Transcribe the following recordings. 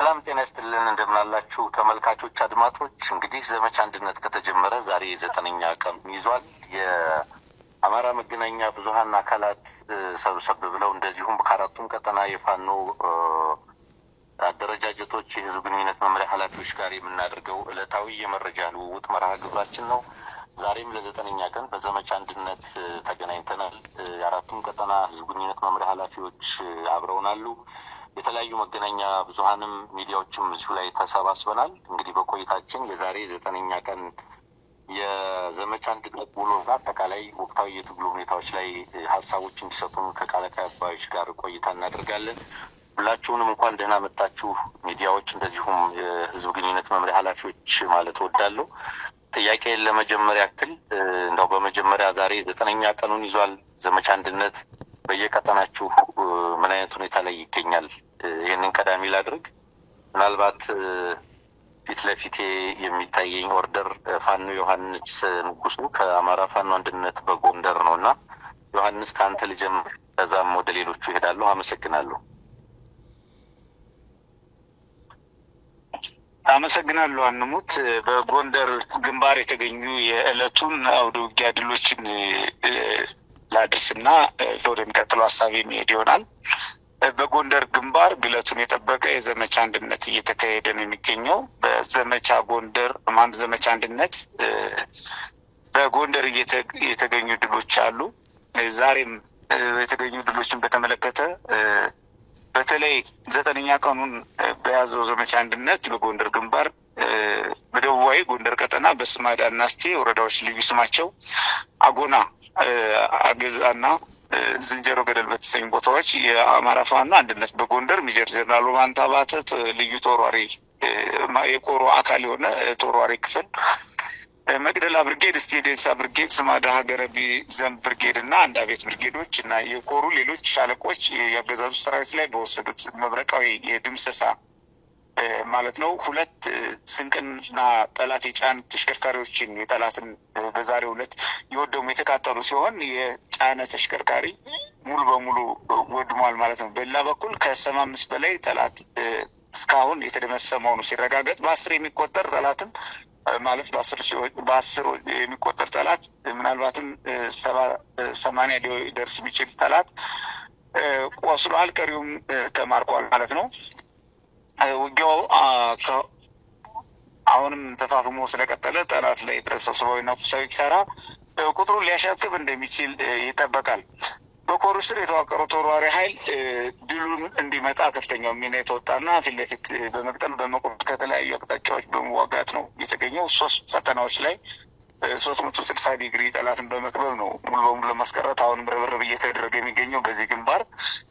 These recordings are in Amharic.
ሰላም ጤና ይስጥልን እንደምናላችሁ ተመልካቾች አድማጮች እንግዲህ ዘመቻ አንድነት ከተጀመረ ዛሬ 9ኛ ቀን ይዟል የአማራ መገናኛ ብዙሃን አካላት ሰብሰብ ብለው እንደዚሁም በካራቱም ቀጠና የፋኖ አደረጃጀቶች የህዝብ ግንኙነት መምሪያ ኃላፊዎች ጋር የምናደርገው ዕለታዊ የመረጃ ልውውጥ መርሃ ግብራችን ነው ዛሬም ለ9ኛ ቀን በዘመቻ አንድነት ተገናኝተናል የአራቱም ቀጠና ህዝብ ግንኙነት መምሪያ ኃላፊዎች አብረውናሉ የተለያዩ መገናኛ ብዙሃንም ሚዲያዎችም እዚሁ ላይ ተሰባስበናል እንግዲህ በቆይታችን የዛሬ 9ኛ ቀን የዘመቻ አንድነት ውሎና አጠቃላይ ወቅታዊ የትግሉ ሁኔታዎች ላይ ሀሳቦች እንዲሰጡን ከቃለቃባዮች ጋር ቆይታ እናደርጋለን ሁላችሁንም እንኳን ደህና መጣችሁ ሚዲያዎች እንደዚሁም የህዝብ ግንኙነት መምሪያ ኃላፊዎች ማለት ወዳለሁ ጥያቄ ለመጀመሪያ ያክል እንደው በመጀመሪያ ዛሬ 9ኛ ቀኑን ይዟል ዘመቻ አንድነት በየቀጠናችሁ ምን አይነት ሁኔታ ላይ ይገኛል ይሄንን ቀዳሚ ላድርግ ምናልባት ፊት ለፊቴ የሚታየኝ ኦርደር ፋኖ ዮሐንስ ንጉሱ ከአማራ ፋኖ አንድነት በጎንደር ነውና ዮሐንስ ካንተ ልጀምር ከዛም ወደ ሌሎቹ እሄዳለሁ አመሰግናለሁ አመሰግናለሁ አንሙት በጎንደር ግንባር የተገኙ የዕለቱን አውደ ውጊያ ድሎችን ላድርስና ወደሚቀጥለው ሐሳብ የሚሄድ ይሆናል በጎንደር ግንባር ግለቱን የጠበቀ የዘመቻ አንድነት እየተካሄደ ነው የሚገኘው በዘመቻ ጎንደር ማን ዘመቻ አንድነት በጎንደር የተገኙ ድሎች አሉ ዛሬም የተገኙ ድሎችን በተመለከተ በተለይ 9ኛ ቀኑን በያዘው ዘመቻ አንድነት በጎንደር ግንባር በደቡባዊ ጎንደር ቀጠና በስማዳና እስቴ ወረዳዎች ልዩ ስማቸው አጎና አገዛና ዝንጀሮ ገደል በተሰኙ ቦታዎች የአማራ ፋኖ አንድነት በጎንደር ሜጀር ጀነራል ባንታ ባተት ልዩ ተወራሪ የቆሮ አካል የሆነ ተወራሪ ክፍል መቅደላ ብርጌድ ስቴዴሳ ብርጌድ ስማዳ ሀገረቢ ዘም ብርጌድ እና አንዳቤት ብርጌዶች እና የቆሩ ሌሎች ሻለቆች ያገዛዙ ሰራዊት ላይ በወሰዱት መብረቃዊ የድምሰሳ ማለት ነው ሁለት ስንቅና ጠላት የጫን ተሽከርካሪዎችን የጠላትን በዛሬው ዕለት የወደሙ የተቃጠሉ ሲሆን የጫነ ተሽከርካሪ ሙሉ በሙሉ ወድሟል ማለት ነው በሌላ በኩል ከ75 በላይ ጠላት እስካሁን የተደመሰመው ነው ሲረጋገጥ በ10 የሚቆጠር ጠላትን ማለት በ10 የሚቆጠር ጠላት ምናልባትም 80 ሊደርስ የሚችል ጠላት ቆስሏል ቀሪውም ተማርቋል ማለት ነው ውጊያው አሁንም ተፋፍሞ ስለቀጠለ ጠላት ላይ ተሰብስበውና ቁሳዊ ኪሳራ ቁጥሩ ሊያሻክብ እንደሚችል ይጠበቃል በኮሩ ስር የተዋቀረው ተወራሪ ኃይል ድሉን እንዲመጣ ከፍተኛው ሚና የተወጣና ፊት ለፊት በመቅጠል በመቆም ከተለያዩ አቅጣጫዎች በመዋጋት ነው የተገኘው 3 ፈተናዎች ላይ 360 ዲግሪ ጠላትን በመክበብ ነው ሙሉ በሙሉ ለማስቀረት አሁንም ርብርብ እየተደረገ የሚገኘው በዚህ ግንባር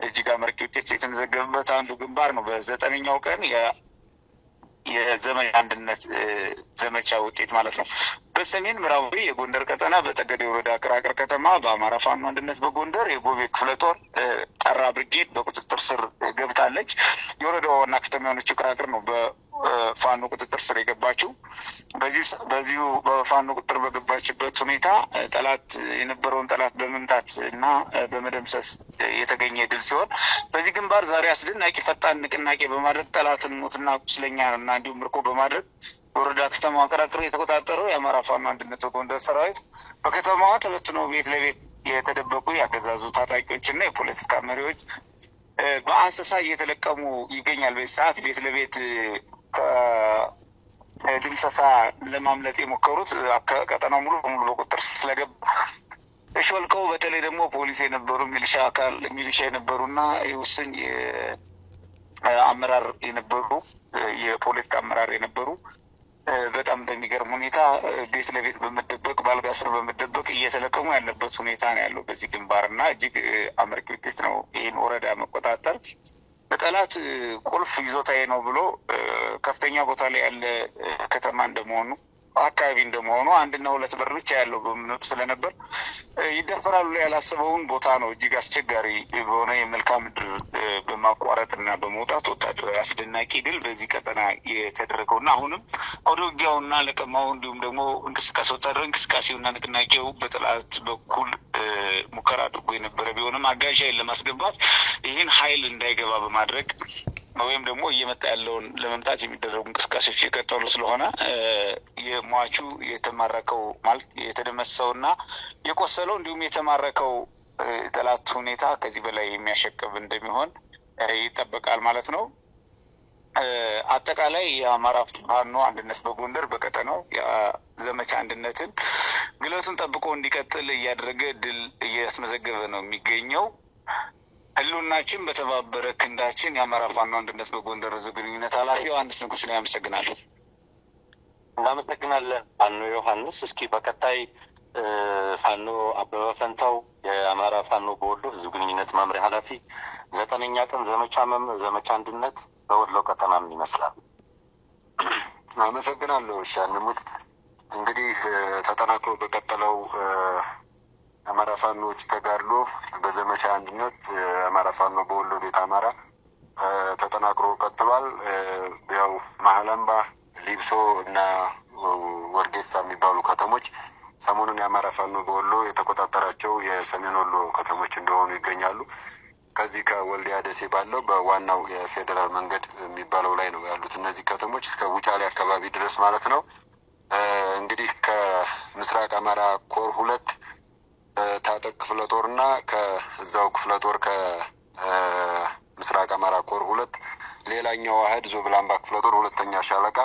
እጅግ አመርቂ ውጤት የተመዘገበበት አንዱ ግንባር ነው በ9ኛው ቀን የዘመቻ አንድነት ዘመቻ ውጤት ማለት ነው በሰሜን ምዕራብ የጎንደር ቀጠና በጠገዴ ወረዳ ቅራቅር ከተማ በአማራ ፋኖ አንድነት በጎንደር የጎቤ ክፍለ ጦር ጠራ ብርጌድ በቁጥጥር ስር ገብታለች የወረዳው ዋና ከተማ የሆነችው ቅራቅር ነው በፋኖ ቁጥጥር ስር የገባችው በዚሁ በፋኖ ቁጥጥር በገባችበት ሁኔታ ጠላት የነበረውን ጠላት በመምታት እና በመደምሰስ የተገኘ ድል ሲሆን በዚህ ግንባር ዛሬ አስደናቂ ፈጣን ንቅናቄ በማድረግ ጠላትን ሞትና ቁስለኛ እና እንዲሁም ምርኮ በማድረግ ወረዳ ከተማዋ ቅራቅር የተቆጣጠረው የአማራ ፋኖ አንድነት በጎንደር ሰራዊት በከተማዋ ተበትነው ቤት ለቤት የተደበቁ ያገዛዙ ታጣቂዎችና የፖለቲካ መሪዎች በአንሰሳ እየተለቀሙ ይገኛል በሰዓት ቤት ለቤት ድምሰሳ ለማምለጥ የሞከሩት ቀጠናው ሙሉ በሙሉ በቁጥጥር ስለገባ እሾልከው በተለይ ደግሞ ፖሊስ የነበሩ ሚሊሻ የነበሩና የውስን አመራር የነበሩ የፖለቲካ አመራር የነበሩ በጣም በሚገርም ሁኔታ ቤት ለቤት በመደበቅ ባልጋ ስር በመደበቅ እየተለቀሙ ያለበት ሁኔታ ነው ያለው በዚህ ግንባርና እጅግ አመርቂ ውጤት ነው ይሄን ወረዳ መቆጣጠር በጠላት ቁልፍ ይዞታዬ ነው ብሎ ከፍተኛ ቦታ ላይ ያለ ከተማ እንደመሆኑ አካባቢ እንደመሆኑ አንድና ሁለት በር ብቻ ያለው ስለነበር ይደፈራሉ ያላሰበውን ቦታ ነው እጅግ አስቸጋሪ በሆነ የመልካም ምድር በማቋረጥና በመውጣት ወታደራዊ አስደናቂ ድል በዚህ ቀጠና የተደረገውና አሁንም አውዶጊያውና ለቀማው እንዲሁም ደግሞ ወታደራዊ እንቅስቃሴውና ንቅናቄው በጠላት በኩል ሙከራ አድርጎ የነበረ ቢሆንም አጋዥ ኃይል ለማስገባት ይህን ኃይል እንዳይገባ በማድረግ ወይም ደግሞ እየመጣ ያለውን ለመምታት የሚደረጉ እንቅስቃሴዎች የቀጠሉ ስለሆነ የሟቹ የተማረከው ማለት የተደመሰውና የቆሰለው እንዲሁም የተማረከው ጠላት ሁኔታ ከዚህ በላይ የሚያሸቅብ እንደሚሆን ይጠበቃል ማለት ነው። አጠቃላይ የአማራ ፋኖ አንድነት በጎንደር በቀጠናው የዘመቻ አንድነትን ግለቱን ጠብቆ እንዲቀጥል እያደረገ ድል እያስመዘገበ ነው የሚገኘው። ህልውናችን በተባበረ ክንዳችን። የአማራ ፋኖ አንድነት በጎንደር ህዝብ ግንኙነት ኃላፊ ዮሐንስ ንጉስ ነው። ያመሰግናለሁ። እናመሰግናለን ፋኖ ዮሐንስ። እስኪ በቀጣይ ፋኖ አበበ ፈንታው የአማራ ፋኖ በወሎ ህዝብ ግንኙነት መምሪያ ኃላፊ 9ኛ ቀን ዘመቻ አንድነት በወሎ ቀጠና ምን ይመስላል? አመሰግናለሁ። ሻንሙት እንግዲህ ተጠናክሮ በቀጠለው አማራ ፋኖዎች ተጋድሎ በዘመቻ አንድነት አማራ ፋኖ በወሎ ቤት አማራ ተጠናክሮ ቀጥሏል። ያው መሐላምባ፣ ሊብሶ እና ወርጌሳ የሚባሉ ከተሞች ሰሞኑን የአማራ ፋኖ በወሎ የተቆጣጠራቸው የሰሜን ወሎ ከተሞች እንደሆኑ ይገኛሉ። ከዚህ ከወልዲያ ደሴ ባለው በዋናው የፌዴራል መንገድ የሚባለው ላይ ነው ያሉት እነዚህ ከተሞች እስከ ውጫሌ አካባቢ ድረስ ማለት ነው። እንግዲህ ከምስራቅ አማራ ኮር 2 ታጠቅ ክፍለ ጦርና ከዛው ክፍለ ጦር ከምስራቅ አማራ ኮር 2 ሌላኛው አህድ ዞብላምባ ክፍለ ጦር 2ኛ ሻለቃ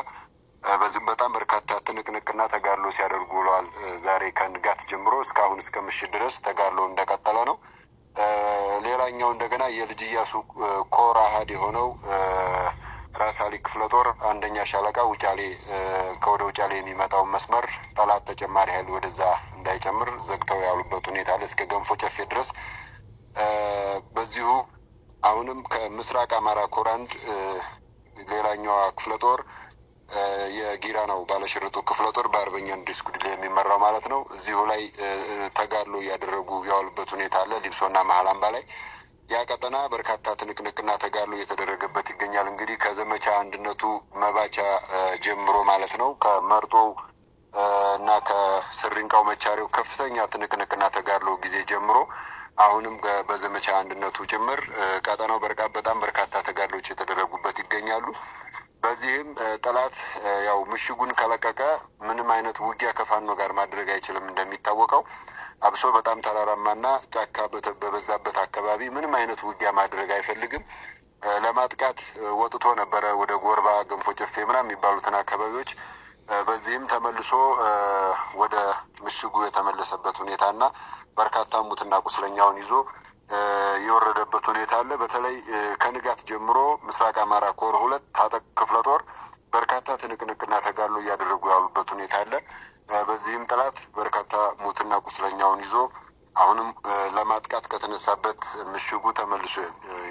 በዚህ በጣም በርካታ ትንቅንቅና ተጋድሎ ሲያደርጉ ውለዋል። ዛሬ ከንጋት ጀምሮ እስካሁን እስከ ምሽት ድረስ ተጋድሎ እንደቀጠለ ነው። ሌላኛው እንደገና የልጅ ኢያሱ ኮር አሃድ የሆነው ራሳሊ ክፍለ ጦር 1ኛ ሻለቃ ውጫሌ ከወደ ውጫሌ የሚመጣው መስመር ጠላት ተጨማሪ ኃይል ወደዛ እንዳይጨምር ዘግተው ያሉበት ሁኔታ አለ እስከ ገንፎ ጨፌ ድረስ። በዚሁ አሁንም ከምስራቅ አማራ ኮር 1 ሌላኛው ክፍለ ጦር የጊራ ነው ባለሽርጡ ክፍለ ጦር በአርበኛ እንድሪስ ጉድሌ የሚመራው ማለት ነው። እዚሁ ላይ ተጋድሎ ያደረጉ ያሉበት ሁኔታ አለ። ሊብሶና መሐላምባ ላይ ያ ቀጠና በርካታ ትንቅንቅና ተጋድሎ እየተደረገበት ይገኛል። እንግዲህ ከዘመቻ አንድነቱ መባቻ ጀምሮ ማለት ነው ከመርጦው እና ከስሪንቃው መቻሪው ከፍተኛ ትንቅንቅና ተጋድሎ ጊዜ ጀምሮ አሁንም በዘመቻ አንድነቱ ጭምር ቀጠናው በጣም በርካታ ተጋድሎች የተደረጉበት ይገኛሉ። በዚህም ጠላት ያው ምሽጉን ከለቀቀ ምንም አይነት ውጊያ ከፋኖ ጋር ማድረግ አይችልም። እንደሚታወቀው አብሶ በጣም ተራራማና ጫካ በበዛበት አካባቢ ምንም አይነት ውጊያ ማድረግ አይፈልግም። ለማጥቃት ወጥቶ ነበረ ወደ ጎርባ፣ ገንፎ ጨፌ ምናምን የሚባሉትን አካባቢዎች። በዚህም ተመልሶ ወደ ምሽጉ የተመለሰበት ሁኔታና በርካታ ሙትና ቁስለኛውን ይዞ የወረደበት ሁኔታ አለ። በተለይ ከንጋት ጀምሮ ምስራቅ አማራ ኮር 2 ታጠቅ ክፍለ ጦር በርካታ ትንቅንቅና ተጋድሎ እያደረጉ ያሉበት ሁኔታ አለ። በዚህም ጠላት በርካታ ሙትና ቁስለኛውን ይዞ አሁንም ለማጥቃት ከተነሳበት ምሽጉ ተመልሶ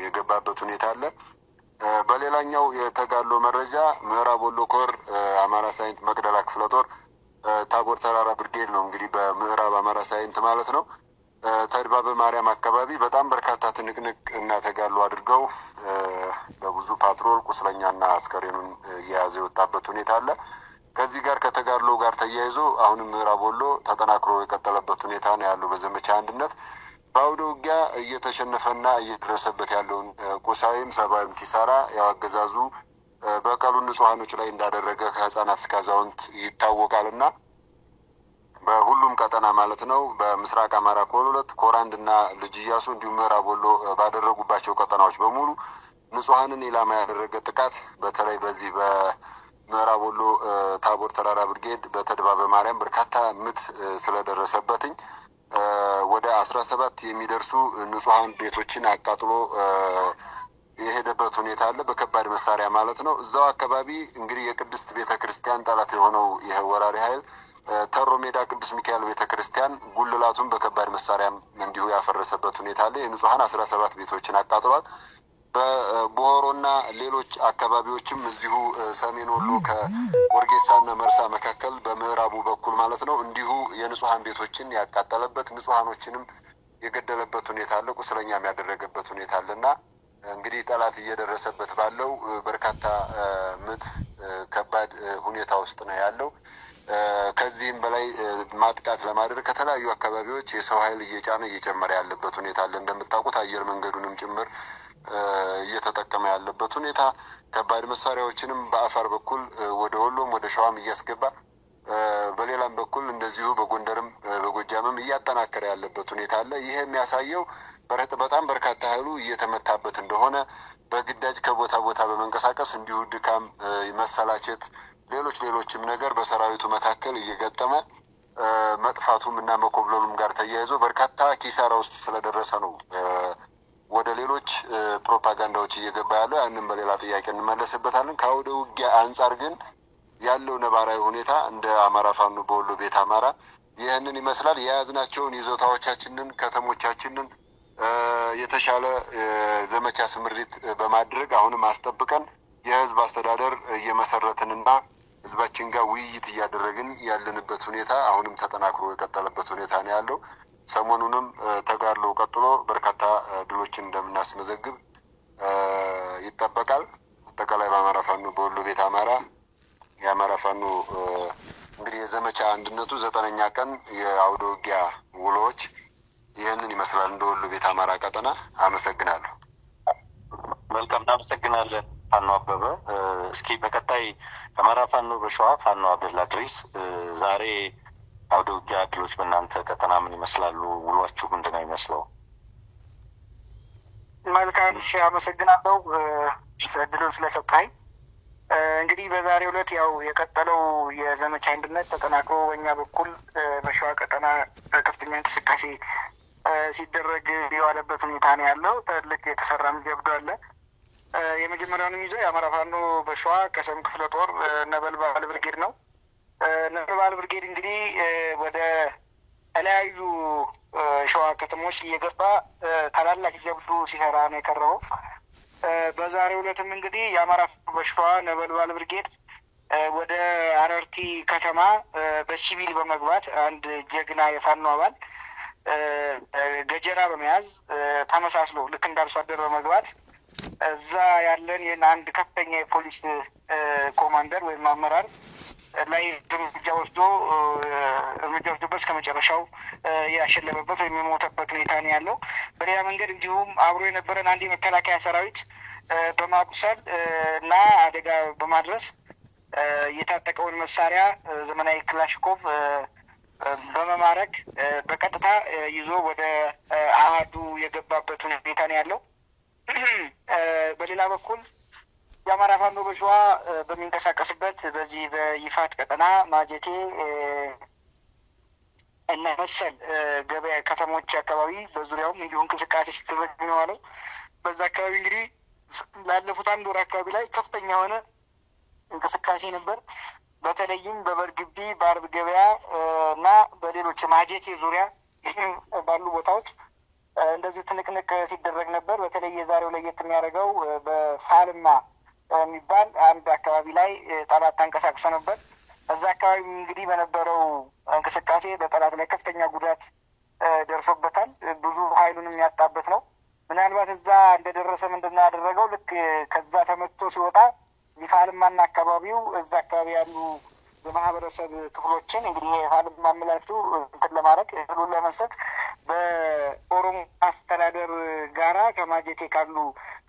የገባበት ሁኔታ አለ። በሌላኛው የተጋድሎ መረጃ ምዕራብ ወሎ ኮር አማራ ሳይንት መቅደላ ክፍለ ጦር ታቦር ተራራ ብርጌድ ነው እንግዲህ በምዕራብ አማራ ሳይንት ማለት ነው። ተድባበ ማርያም አካባቢ በጣም በርካታ ትንቅንቅ እና ተጋድሎ አድርገው በብዙ ፓትሮል ቁስለኛና አስከሬኑን እየያዘ የወጣበት ሁኔታ አለ። ከዚህ ጋር ከተጋድሎ ጋር ተያይዞ አሁንም ምዕራብ ወሎ ተጠናክሮ የቀጠለበት ሁኔታ ነው ያለው። በዘመቻ አንድነት በአውደ ውጊያ እየተሸነፈና እየደረሰበት ያለውን ቁሳዊም ሰብአዊም ኪሳራ ያው አገዛዙ በቀሉ ንጹሃኖች ላይ እንዳደረገ ከህፃናት እስከ አዛውንት ይታወቃልና በሁሉም ቀጠና ማለት ነው። በምስራቅ አማራ ኮር 2 ኮር 1 እና ልጅ ኢያሱ እንዲሁም ምዕራብ ወሎ ባደረጉባቸው ቀጠናዎች በሙሉ ንጹሃንን ኢላማ ያደረገ ጥቃት በተለይ በዚህ በምዕራብ ወሎ ታቦር ተራራ ብርጌድ በተድባበ ማርያም በርካታ ምት ስለደረሰበትኝ ወደ 17 የሚደርሱ ንጹሃን ቤቶችን አቃጥሎ የሄደበት ሁኔታ አለ በከባድ መሳሪያ ማለት ነው። እዛው አካባቢ እንግዲህ የቅድስት ቤተክርስቲያን ጠላት የሆነው ይሄ ወራሪ ኃይል ተሮ ሜዳ ቅዱስ ሚካኤል ቤተክርስቲያን ጉልላቱን በከባድ መሳሪያም እንዲሁ ያፈረሰበት ሁኔታ አለ። የንጹሃን 17 ቤቶችን አቃጥሏል። በቦሮና ሌሎች አካባቢዎችም እዚሁ ሰሜን ወሎ ከወርጌሳና መርሳ መካከል በምዕራቡ በኩል ማለት ነው እንዲሁ የንጹሃን ቤቶችን ያቃጠለበት ንጹሃኖችንም የገደለበት ሁኔታ አለ። ቁስለኛም ያደረገበት ሁኔታ አለና እንግዲህ ጠላት እየደረሰበት ባለው በርካታ ምት ከባድ ሁኔታ ውስጥ ነው ያለው። ከዚህም በላይ ማጥቃት ለማድረግ ከተለያዩ አካባቢዎች የሰው ኃይል እየጫነ እየጨመረ ያለበት ሁኔታ አለ። እንደምታውቁት አየር መንገዱንም ጭምር እየተጠቀመ ያለበት ሁኔታ፣ ከባድ መሳሪያዎችንም በአፋር በኩል ወደ ወሎም ወደ ሸዋም እያስገባ በሌላም በኩል እንደዚሁ በጎንደርም በጎጃምም እያጠናከረ ያለበት ሁኔታ አለ። ይሄ የሚያሳየው በጣም በርካታ ኃይሉ እየተመታበት እንደሆነ፣ በግዳጅ ከቦታ ቦታ በመንቀሳቀስ እንዲሁ ድካም፣ መሰላቸት፣ ሌሎችም ነገር በሰራዊቱ መካከል እየገጠመ መጥፋቱም እና መኮብለሉም ጋር ተያይዞ በርካታ ኪሳራ ውስጥ ስለደረሰ ነው ወደ ሌሎች ፕሮፓጋንዳዎች እየገባ ያለው። ያንን በሌላ ጥያቄ እንመለስበታለን። ከአውደ ውጊያ አንጻር ግን ያለው ነባራዊ ሁኔታ እንደ አማራ ፋኖ በወሎ ቤት አማራ ይህንን ይመስላል። የያዝናቸውን ይዞታዎቻችንን ከተሞቻችንን የተሻለ ዘመቻ ስምሪት በማድረግ አሁንም አስጠብቀን የህዝብ አስተዳደር እየመሰረትንና ህዝባችን ጋር ውይይት እያደረግን ያለንበት ሁኔታ አሁንም ተጠናክሮ የቀጠለበት ሁኔታ ነው ያለው። ሰሞኑንም ተጋድሎ ቀጥሎ በርካታ ድሎችን እንደምናስመዘግብ ይጠበቃል። አጠቃላይ በአማራ ፋኖ በወሎ ቤት አማራ የአማራ ፋኖ እንግዲህ የዘመቻ አንድነቱ 9ኛ ቀን የአውደ ውጊያ ውሎዎች ይህንን ይመስላል። እንደ ወሎ ቤት አማራ ቀጠና አመሰግናለሁ። መልካም እናመሰግናለን ፋኖ አበበ። እስኪ በቀጣይ አማራ ፋኖ በሸዋ ፋኖ አብደላ ድሪስ ዛሬ አውደ ውጊያ ድሎች በእናንተ ቀጠና ምን ይመስላሉ? ውሏችሁ ምንድን ነው የሚመስለው? መልካም እሺ፣ አመሰግናለሁ እድሉን ስለሰጣኝ። እንግዲህ በዛሬው ዕለት ያው የቀጠለው የዘመቻ አንድነት ተጠናክሮ በእኛ በኩል በሸዋ ቀጠና ከፍተኛ እንቅስቃሴ ሲደረግ የዋለበት ሁኔታ ነው ያለው። ትልቅ የተሰራም ጀብዱ አለ። የመጀመሪያውንም ይዘው የአማራ ፋኖ በሸዋ ቀሰም ክፍለ ጦር ነበልባል ብርጌድ ነው። ነበልባል ብርጌድ እንግዲህ ወደ ተለያዩ ሸዋ ከተሞች እየገባ ታላላቅ ጀብዱ ሲሰራ ነው የቀረበው። በዛሬው ዕለትም እንግዲህ የአማራ ፋኖ በሸዋ ነበልባል ብርጌድ ወደ አረርቲ ከተማ በሲቪል በመግባት አንድ ጀግና የፋኖ አባል ገጀራ በመያዝ ተመሳስሎ ልክ እንዳርሶ አደር በመግባት እዛ ያለን አንድ ከፍተኛ የፖሊስ ኮማንደር ወይም አመራር ላይ እርምጃ ወስዶበት እስከ መጨረሻው ያሸለበበት ወይም የሞተበት ሁኔታ ነው ያለው። በሌላ መንገድ እንዲሁም አብሮ የነበረን አንድ የመከላከያ ሰራዊት በማቁሰል እና አደጋ በማድረስ የታጠቀውን መሳሪያ ዘመናዊ ክላሽኮቭ በመማረክ በቀጥታ ይዞ ወደ አሃዱ የገባበት ሁኔታ ነው ያለው። በሌላ በኩል የአማራ ፋኖ በሸዋ በሚንቀሳቀስበት በዚህ በይፋት ቀጠና ማጀቴ እና መሰል ገበያ ከተሞች አካባቢ በዙሪያውም እንዲሁ እንቅስቃሴ ሲደረግ ነው ያለው። በዛ አካባቢ እንግዲህ ላለፉት አንድ ወር አካባቢ ላይ ከፍተኛ የሆነ እንቅስቃሴ ነበር። በተለይም በበርግቢ በአርብ ገበያ እና በሌሎች ማጀቴ ዙሪያ ባሉ ቦታዎች እንደዚህ ትንቅንቅ ሲደረግ ነበር። በተለይ የዛሬው ለየት የሚያደርገው በፋልማ የሚባል አንድ አካባቢ ላይ ጠላት ተንቀሳቅሶ ነበር። እዛ አካባቢ እንግዲህ በነበረው እንቅስቃሴ በጠላት ላይ ከፍተኛ ጉዳት ደርሶበታል። ብዙ ኃይሉንም ያጣበት ነው። ምናልባት እዛ እንደደረሰ ምንድነው ያደረገው? ልክ ከዛ ተመቶ ሲወጣ ፋልማና አካባቢው እዛ አካባቢ ያሉ የማህበረሰብ ክፍሎችን እንግዲህ ፋልማ ምላችሁ እንትን ለማድረግ እህሉን ለመስጠት በኦሮሞ አስተዳደር ጋራ ከማጀቴ ካሉ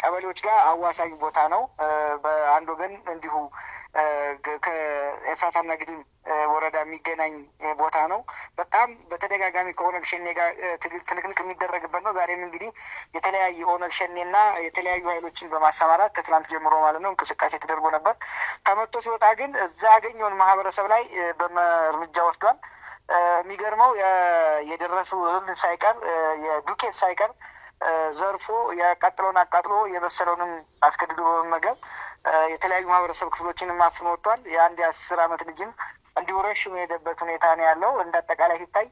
ቀበሌዎች ጋር አዋሳኝ ቦታ ነው። በአንድ ወገን እንዲሁ ከኤፍራታና ግድም ወረዳ የሚገናኝ ቦታ ነው። በጣም በተደጋጋሚ ከኦነግ ሸኔ ጋር ትንቅንቅ የሚደረግበት ነው። ዛሬም እንግዲህ የተለያዩ ኦነግ ሸኔና የተለያዩ ኃይሎችን በማሰማራት ከትናንት ጀምሮ ማለት ነው እንቅስቃሴ ተደርጎ ነበር። ተመቶ ሲወጣ ግን እዛ ያገኘውን ማህበረሰብ ላይ በእርምጃ ወስዷል። የሚገርመው የደረሱ እህል ሳይቀር የዱቄት ሳይቀር ዘርፎ ያቃጥለውን አቃጥሎ የበሰለውንም አስገድዶ በመመገብ የተለያዩ ማህበረሰብ ክፍሎችን ማፍኖ ወጥቷል። የአንድ 10 ዓመት ልጅም እንዲወረሽ የሄደበት ሁኔታ ነው ያለው። እንደ አጠቃላይ ሲታይ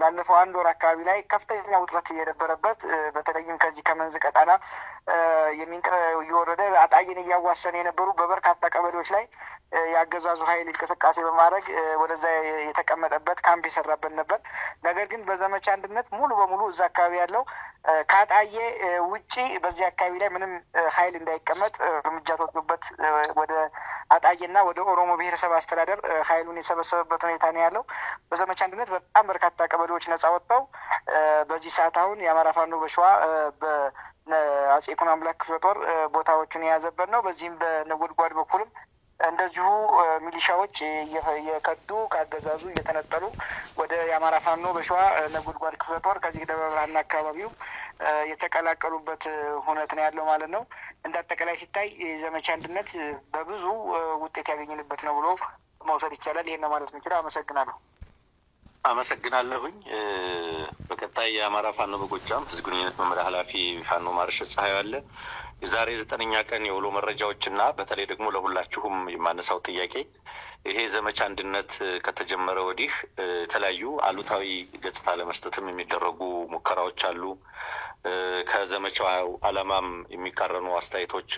ላለፈው አንድ ወር አካባቢ ላይ ከፍተኛ ውጥረት የነበረበት በተለይም ከዚህ ከመንዝ ቀጠና እየወረደ አጣይን እያዋሰነ የነበሩ በበርካታ ቀበሌዎች ላይ ያገዛዙ ኃይል እንቅስቃሴ በማድረግ ወደዛ የተቀመጠበት ካምፕ የሰራበት ነበር። ነገር ግን በዘመቻ አንድነት ሙሉ በሙሉ እዛ አካባቢ ያለው ካጣዬ ውጪ በዚህ አካባቢ ላይ ምንም ኃይል እንዳይቀመጥ እርምጃ ተወስዶበት ወደ አጣዬና ወደ ኦሮሞ ብሔረሰብ አስተዳደር ኃይሉን የሰበሰበበት ሁኔታ ነው ያለው። በዘመቻ አንድነት በጣም በርካታ ቀበሌዎች ነጻ ወጥተው በዚህ ሰዓት አሁን የአማራ ፋኖ በሸዋ በአጼ ይኩኖ አምላክ ክፍለ ጦር ቦታዎችን የያዘበት ነው። በዚህም በነጎድጓድ በኩልም እንደዚሁ ሚሊሻዎች የከዱ ከአገዛዙ እየተነጠሉ ወደ የአማራ ፋኖ በሸዋ ነጎድጓድ ክፍለ ጦር ከዚህ ደብረ ብርሃንና አካባቢው የተቀላቀሉበት ሁኔታ ነው ያለው ማለት ነው። እንደ አጠቃላይ ሲታይ ዘመቻ አንድነት በብዙ ውጤት ያገኘንበት ነው ብሎ መውሰድ ይቻላል። ይሄን ነው ማለት ነው። አመሰግናለሁ። አመሰግናለሁኝ። በቀጣይ የአማራ ፋኖ በጎጃም ህዝብ ግንኙነት መምሪያ ኃላፊ ፋኖ ማርሸት ፀሐዩ አለ። የዛሬ 9ኛ ቀን የውሎ መረጃዎችና በተለይ ደግሞ ለሁላችሁም የማነሳው ጥያቄ ይሄ ዘመቻ አንድነት ከተጀመረ ወዲህ የተለያዩ አሉታዊ ገጽታ ለመስጠትም የሚደረጉ ሙከራዎች አሉ። ከዘመቻው ዓላማም የሚቃረኑ አስተያየቶች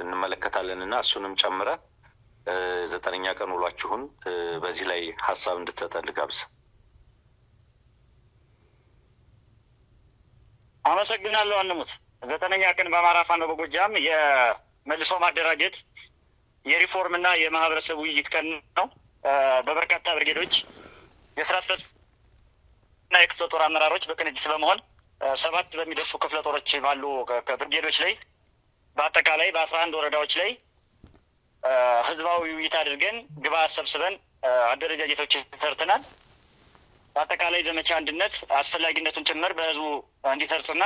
እንመለከታለንና እሱንም ጨምረ 9ኛ ቀን ውሏችሁን በዚህ ላይ ሀሳብ እንድትሰጠን ልጋብዝ። አመሰግናለሁ። አንሙት 9ኛ ቀን በአማራ ፋኖ በጎጃም የመልሶ ማደራጀት የሪፎርም እና የማህበረሰብ ውይይት ቀን ነው። በበርካታ ብርጌዶች የስራ አስፈጻሚና የክፍለ ጦር አመራሮች በቅንጅት በመሆን 7 በሚደርሱ ክፍለ ጦሮች ባሉ ብርጌዶች ላይ በአጠቃላይ በ11 ወረዳዎች ላይ ህዝባዊ ውይይት አድርገን ግብአት ሰብስበን አደረጃጀቶች ሰርተናል። በአጠቃላይ ዘመቻ አንድነት አስፈላጊነቱን ጭምር በህዝቡ እንዲሰርጽና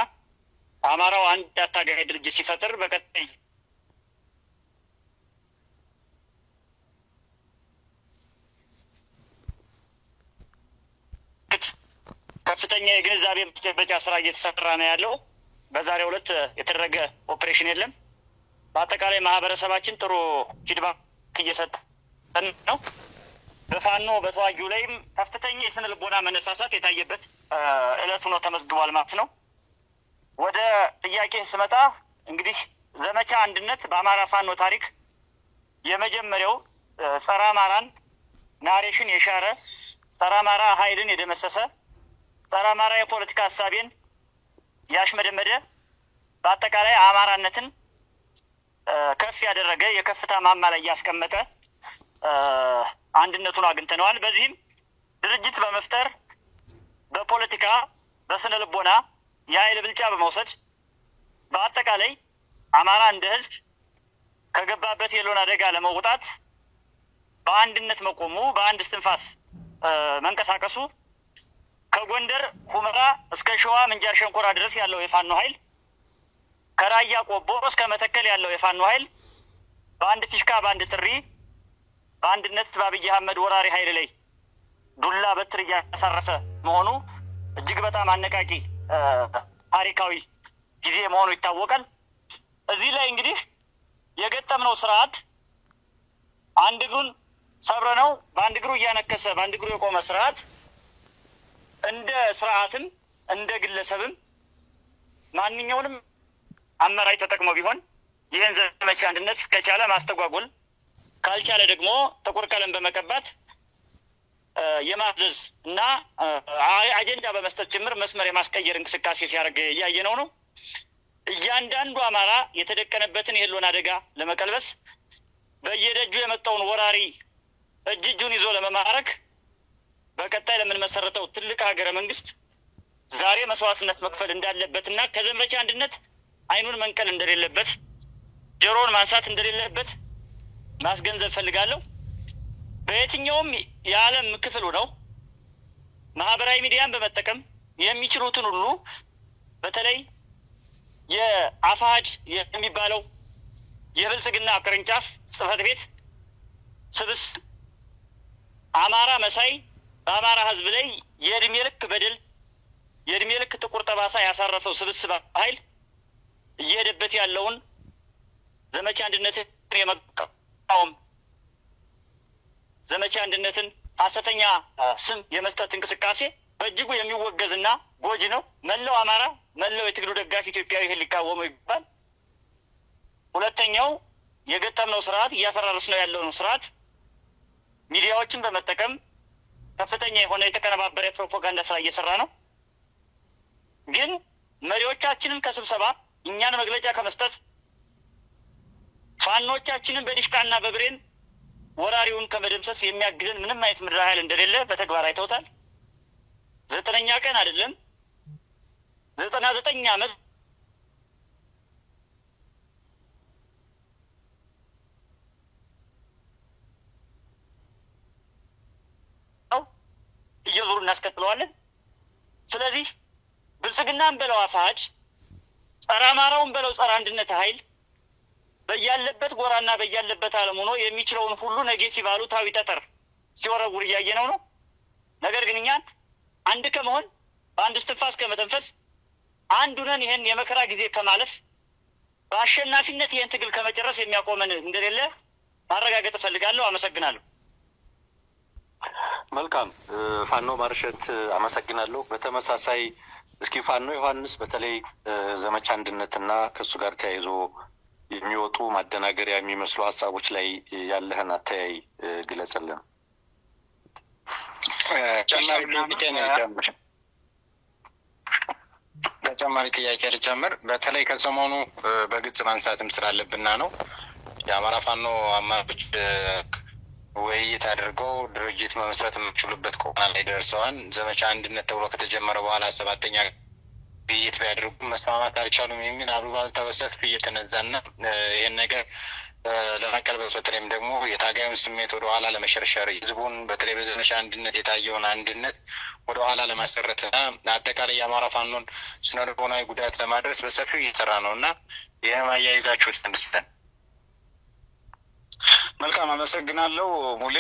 አማራው አንድ አታጋይ ድርጅት ሲፈጥር በቀጣይ ከፍተኛ የግንዛቤ ማስጨበጫ ስራ እየተሰራ ነው ያለው። በዛሬው ዕለት የተደረገ ኦፕሬሽን የለም። በአጠቃላይ ማህበረሰባችን ጥሩ ፊድባክ እየሰጠን ነው። በፋኖ በተዋጊው ላይም ከፍተኛ የስነ ልቦና መነሳሳት የታየበት ዕለት ሆኖ ተመዝግቧል ማለት ነው። ወደ ጥያቄ ስመጣ እንግዲህ ዘመቻ አንድነት በአማራ ፋኖ ታሪክ የመጀመሪያው ጸረ አማራን ናሬሽን የሻረ ጸረ አማራ ኃይልን የደመሰሰ ጸረ አማራ የፖለቲካ ሀሳቤን ያሽመደመደ በአጠቃላይ አማራነትን ከፍ ያደረገ የከፍታ ማማ ላይ ያስቀመጠ አንድነቱን አግኝተነዋል። በዚህም ድርጅት በመፍጠር በፖለቲካ በስነ ልቦና የኃይል ብልጫ በመውሰድ በአጠቃላይ አማራ እንደ ህዝብ ከገባበት የሎን አደጋ ለመውጣት በአንድነት መቆሙ በአንድ እስትንፋስ መንቀሳቀሱ ከጎንደር ሁመራ እስከ ሸዋ ምንጃር ሸንኮራ ድረስ ያለው የፋኖ ኃይል ከራያ ቆቦ እስከ መተከል ያለው የፋኖ ኃይል በአንድ ፊሽካ በአንድ ጥሪ በአንድነት በአብይ አህመድ ወራሪ ኃይል ላይ ዱላ በትር እያሳረፈ መሆኑ እጅግ በጣም አነቃቂ ታሪካዊ ጊዜ መሆኑ ይታወቃል። እዚህ ላይ እንግዲህ የገጠምነው ስርዓት አንድ እግሩን ሰብረነው በአንድ እግሩ እያነከሰ በአንድ እግሩ የቆመ ስርዓት እንደ ስርዓትም እንደ ግለሰብም ማንኛውንም አመራጭ ተጠቅሞ ቢሆን ይህን ዘመቻ አንድነት ከቻለ ማስተጓጎል ካልቻለ ደግሞ ጥቁር ቀለም በመቀባት የማዘዝ እና አጀንዳ በመስጠት ጭምር መስመር የማስቀየር እንቅስቃሴ ሲያደርግ እያየነው ነው። እያንዳንዱ አማራ የተደቀነበትን የህልውና አደጋ ለመቀልበስ በየደጁ የመጣውን ወራሪ እጁን ይዞ ለመማረክ በቀጣይ ለምንመሰረተው ትልቅ ሀገረ መንግስት ዛሬ መስዋዕትነት መክፈል እንዳለበትና ከዘመቻ አንድነት አይኑን መንቀል እንደሌለበት ጆሮውን ማንሳት እንደሌለበት ማስገንዘብ ፈልጋለሁ። በየትኛውም የዓለም ክፍል ነው ማህበራዊ ሚዲያን በመጠቀም የሚችሉትን ሁሉ በተለይ የአፋሃድ የሚባለው የብልጽግና ቅርንጫፍ ጽህፈት ቤት ስብስብ አማራ መሳይ በአማራ ህዝብ ላይ የእድሜ ልክ በደል የእድሜ ልክ ጥቁር ጠባሳ ያሳረፈው ስብስብ ኃይል እየሄደበት ያለውን ዘመቻ አንድነትን የመቃወም ዘመቻ አንድነትን ሐሰተኛ ስም የመስጠት እንቅስቃሴ በእጅጉ የሚወገዝና ጎጂ ነው። መላው አማራ መላው የትግሉ ደጋፊ ኢትዮጵያዊ ይሄን ሊቃወመው ይገባል። ሁለተኛው የገጠምነው ስርዓት እያፈራረስነው ያለውን ስርዓት ሚዲያዎችን በመጠቀም ከፍተኛ የሆነ የተቀነባበረ ፕሮፓጋንዳ ስራ እየሰራ ነው። ግን መሪዎቻችንን ከስብሰባ እኛን መግለጫ ከመስጠት ፋኖቻችንን በዲሽቃና በብሬን ወራሪውን ከመደምሰስ የሚያግደን ምንም አይነት ምድር ኃይል እንደሌለ በተግባር አይተውታል። 9ኛ ቀን አይደለም 99 ዓመት እየዞሩ እናስቀጥለዋለን። ስለዚህ ብልጽግናን በለው አፋሕድ፣ ጸረ አማራውን በለው ጸረ አንድነት ኃይል በያለበት ጎራና በያለበት ዓለም ሆኖ የሚችለውን ሁሉ ኔጌቲቭ አሉታዊ ጠጠር ሲወረውር እያየነው ነው። ነገር ግን እኛን አንድ ከመሆን በአንድ እስትንፋስ ከመተንፈስ አንዱ ነን ይሄን የመከራ ጊዜ ከማለፍ በአሸናፊነት ይሄን ትግል ከመጨረስ የሚያቆመን እንደሌለ ማረጋገጥ እፈልጋለሁ። አመሰግናለሁ። መልካም ፋኖ ማርሸት አመሰግናለሁ። በተመሳሳይ እስኪ ፋኖ ዮሐንስ በተለይ ዘመቻ አንድነትና ከሱ ጋር ተያይዞ የሚወጡ ማደናገሪያ የሚመስሉ ሀሳቦች ላይ ያለህን አተያይ ግለጽልን። ተጨማሪ ጥያቄ ልጨምር። በተለይ ከሰሞኑ በግልጽ ማንሳትም ስላለብና ነው የአማራ ፋኖ አመራሮች ውይይት አድርገው ድርጅት መመስረት የሚችሉበት ቁመና ላይ ደርሰዋል። ዘመቻ አንድነት ተብሎ ከተጀመረ በኋላ 7ኛ ውይይት ቢያደርጉ መስማማት አልቻሉም የሚል አሉባልታ በሰፊ እየተነዛና ይህን ነገር ለመቀልበስ በተለይም ደግሞ የታጋዩን ስሜት ወደ ኋላ ለመሸርሸር ህዝቡን በተለይ በዘመቻ አንድነት የታየውን አንድነት ወደ ኋላ ለማሰረትና አጠቃላይ የአማራ ፋኖን ስነልቦናዊ ጉዳት ለማድረስ በሰፊው እየሰራ ነው እና ይህም አያይዛችሁት እንድስተን። መልካም አመሰግናለሁ ሙሌ።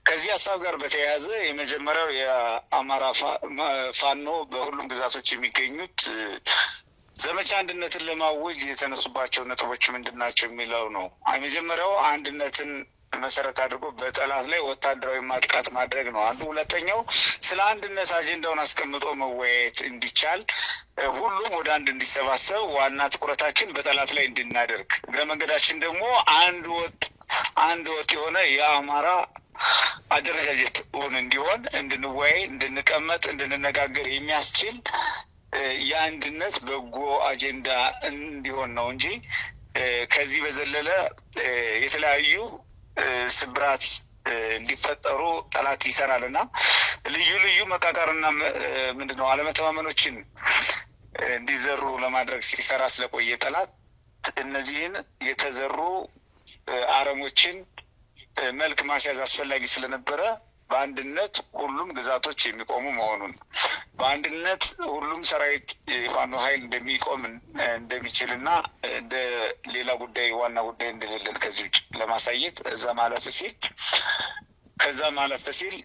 ከዚህ ሀሳብ ጋር በተያያዘ የመጀመሪያው የአማራ ፋኖ በሁሉም ግዛቶች የሚገኙት ዘመቻ አንድነትን ለማወጅ የተነሱባቸው ነጥቦች ምንድን ናቸው የሚለው ነው። የመጀመሪያው አንድነትን መሰረት አድርጎ በጠላት ላይ ወታደራዊ ማጥቃት ማድረግ ነው አንዱ። ሁለተኛው ስለ አንድነት አጀንዳውን አስቀምጦ መወያየት እንዲቻል ሁሉም ወደ አንድ እንዲሰባሰብ ዋና ትኩረታችን በጠላት ላይ እንድናደርግ፣ እግረ መንገዳችን ደግሞ አንድ ወጥ የሆነ የአማራ አደረጃጀት እንዲሆን እንድንወያይ፣ እንድንቀመጥ፣ እንድንነጋገር የሚያስችል የአንድነት በጎ አጀንዳ እንዲሆን ነው እንጂ ከዚህ በዘለለ የተለያዩ ስብራት እንዲፈጠሩ ጠላት ይሰራልና ልዩ መቃቃርና ምንድነው አለመተማመኖችን እንዲዘሩ ለማድረግ ሲሰራ ስለቆየ ጠላት እነዚህን የተዘሩ አረሞችን መልክ ማስያዝ አስፈላጊ ስለነበረ በአንድነት ሁሉም ግዛቶች የሚቆሙ መሆኑን፣ በአንድነት ሁሉም ሰራዊት የፋኖ ኃይል እንደሚቆም እንደሚችልና እንደ ሌላ ጉዳይ ዋና ጉዳይ እንደሌለን ከዚህ ውጭ ለማሳየት ከዛ ማለፍ ሲል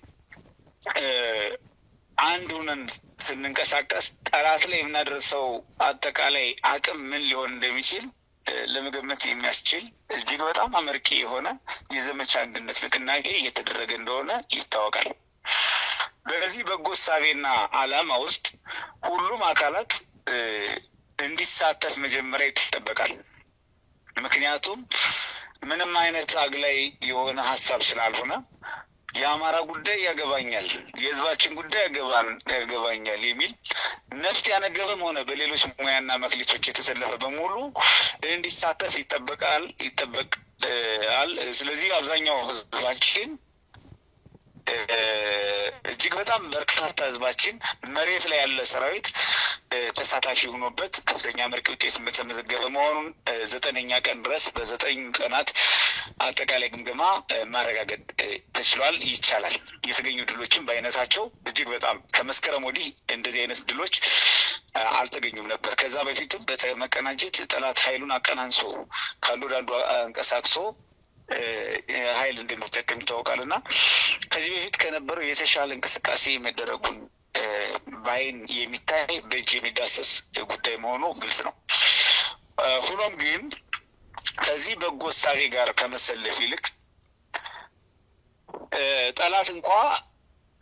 አንድ ሆነን ስንንቀሳቀስ ጠላት ላይ የምናደርሰው አጠቃላይ አቅም ምን ሊሆን እንደሚችል ለመገመት የሚያስችል እጅግ በጣም አመርቂ የሆነ የዘመቻ አንድነት ንቅናቄ እየተደረገ እንደሆነ ይታወቃል። በዚህ በጎ እሳቤና ዓላማ ውስጥ ሁሉም አካላት እንዲሳተፍ መጀመሪያ ይጠበቃል። ምክንያቱም ምንም አይነት አግላይ የሆነ ሀሳብ ስላልሆነ የአማራ ጉዳይ ያገባኛል፣ የህዝባችን ጉዳይ ያገባኛል የሚል ነፍጥ ያነገበም ሆነ በሌሎች ሙያና መክሊቶች የተሰለፈ በሙሉ እንዲሳተፍ ይጠበቃል። ስለዚህ አብዛኛው ህዝባችን እጅግ በጣም በርካታ ህዝባችን መሬት ላይ ያለ ሰራዊት ተሳታፊ ሆኖበት ከፍተኛ ምርቅ ውጤት የተመዘገበ መሆኑን 9ኛ ቀን ድረስ በ9 ቀናት አጠቃላይ ግምገማ ማረጋገጥ ተችሏል። ይቻላል። የተገኙ ድሎችን በአይነታቸው እጅግ በጣም ከመስከረም ወዲህ እንደዚህ አይነት ድሎች አልተገኙም ነበር። ከዛ በፊትም በመቀናጀት ጠላት ኃይሉን አቀናንሶ ካሉ አንዱ አንቀሳቅሶ ኃይል እንደሚጠቀም ይታወቃልና ከዚህ በፊት ከነበረው የተሻለ እንቅስቃሴ መደረጉን በአይን የሚታይ በእጅ የሚዳሰስ ጉዳይ መሆኑ ግልጽ ነው። ሆኖም ግን ከዚህ በጎ እሳቤ ጋር ከመሰለፍ ይልቅ ጠላት እንኳ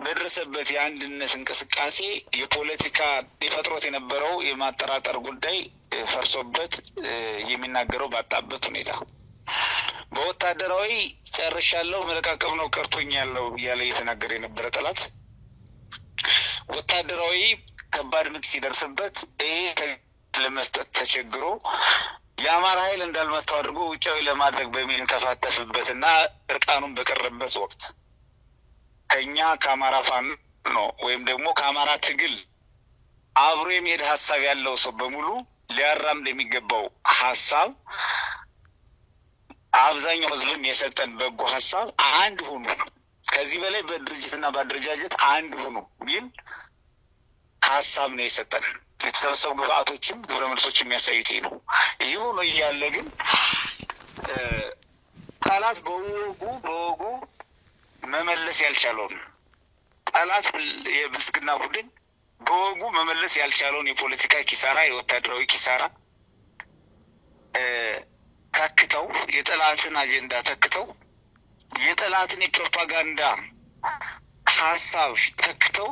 በደረሰበት የአንድነት እንቅስቃሴ የፖለቲካ የፈጥሮት የነበረው የማጠራጠር ጉዳይ ፈርሶበት የሚናገረው ባጣበት ሁኔታ በወታደራዊ ጨርሻለሁ መለቃቀም ነው ቀርቶኛለሁ እያለ እየተናገረ የነበረ ጠላት ወታደራዊ ከባድ ምት ሲደርስበት ለመስጠት ተቸግሮ የአማራ ኃይል እንዳልመጣው አድርጎ ውጫዊ ለማድረግ በሚል ተፋተስበትና እርቃኑን በቀረበት ወቅት ከኛ ከአማራ ፋኖ ወይም ደግሞ ከአማራ ትግል አብሮ የሚሄድ ሀሳብ ያለው ሰው በሙሉ ሊያራምድ የሚገባው ሀሳብ አብዛኛው ህዝብም የሰጠን በጎ ሀሳብ አንድ ሆኖ ከዚህ በላይ በድርጅትና በአደረጃጀት አንድ ሆኖ ሚል ሀሳብ ነው የሰጠን። የተሰበሰቡ ግብአቶችም ግብረ መልሶች የሚያሳዩት ነው። ይህ ሆኖ እያለ ግን ጠላት በወጉ መመለስ ያልቻለውን ጠላት የብልጽግና ቡድን በወጉ መመለስ ያልቻለውን የፖለቲካ ኪሳራ፣ የወታደራዊ ኪሳራ ተክተው የጠላትን አጀንዳ ተክተው የጠላትን የፕሮፓጋንዳ ሀሳብ ተክተው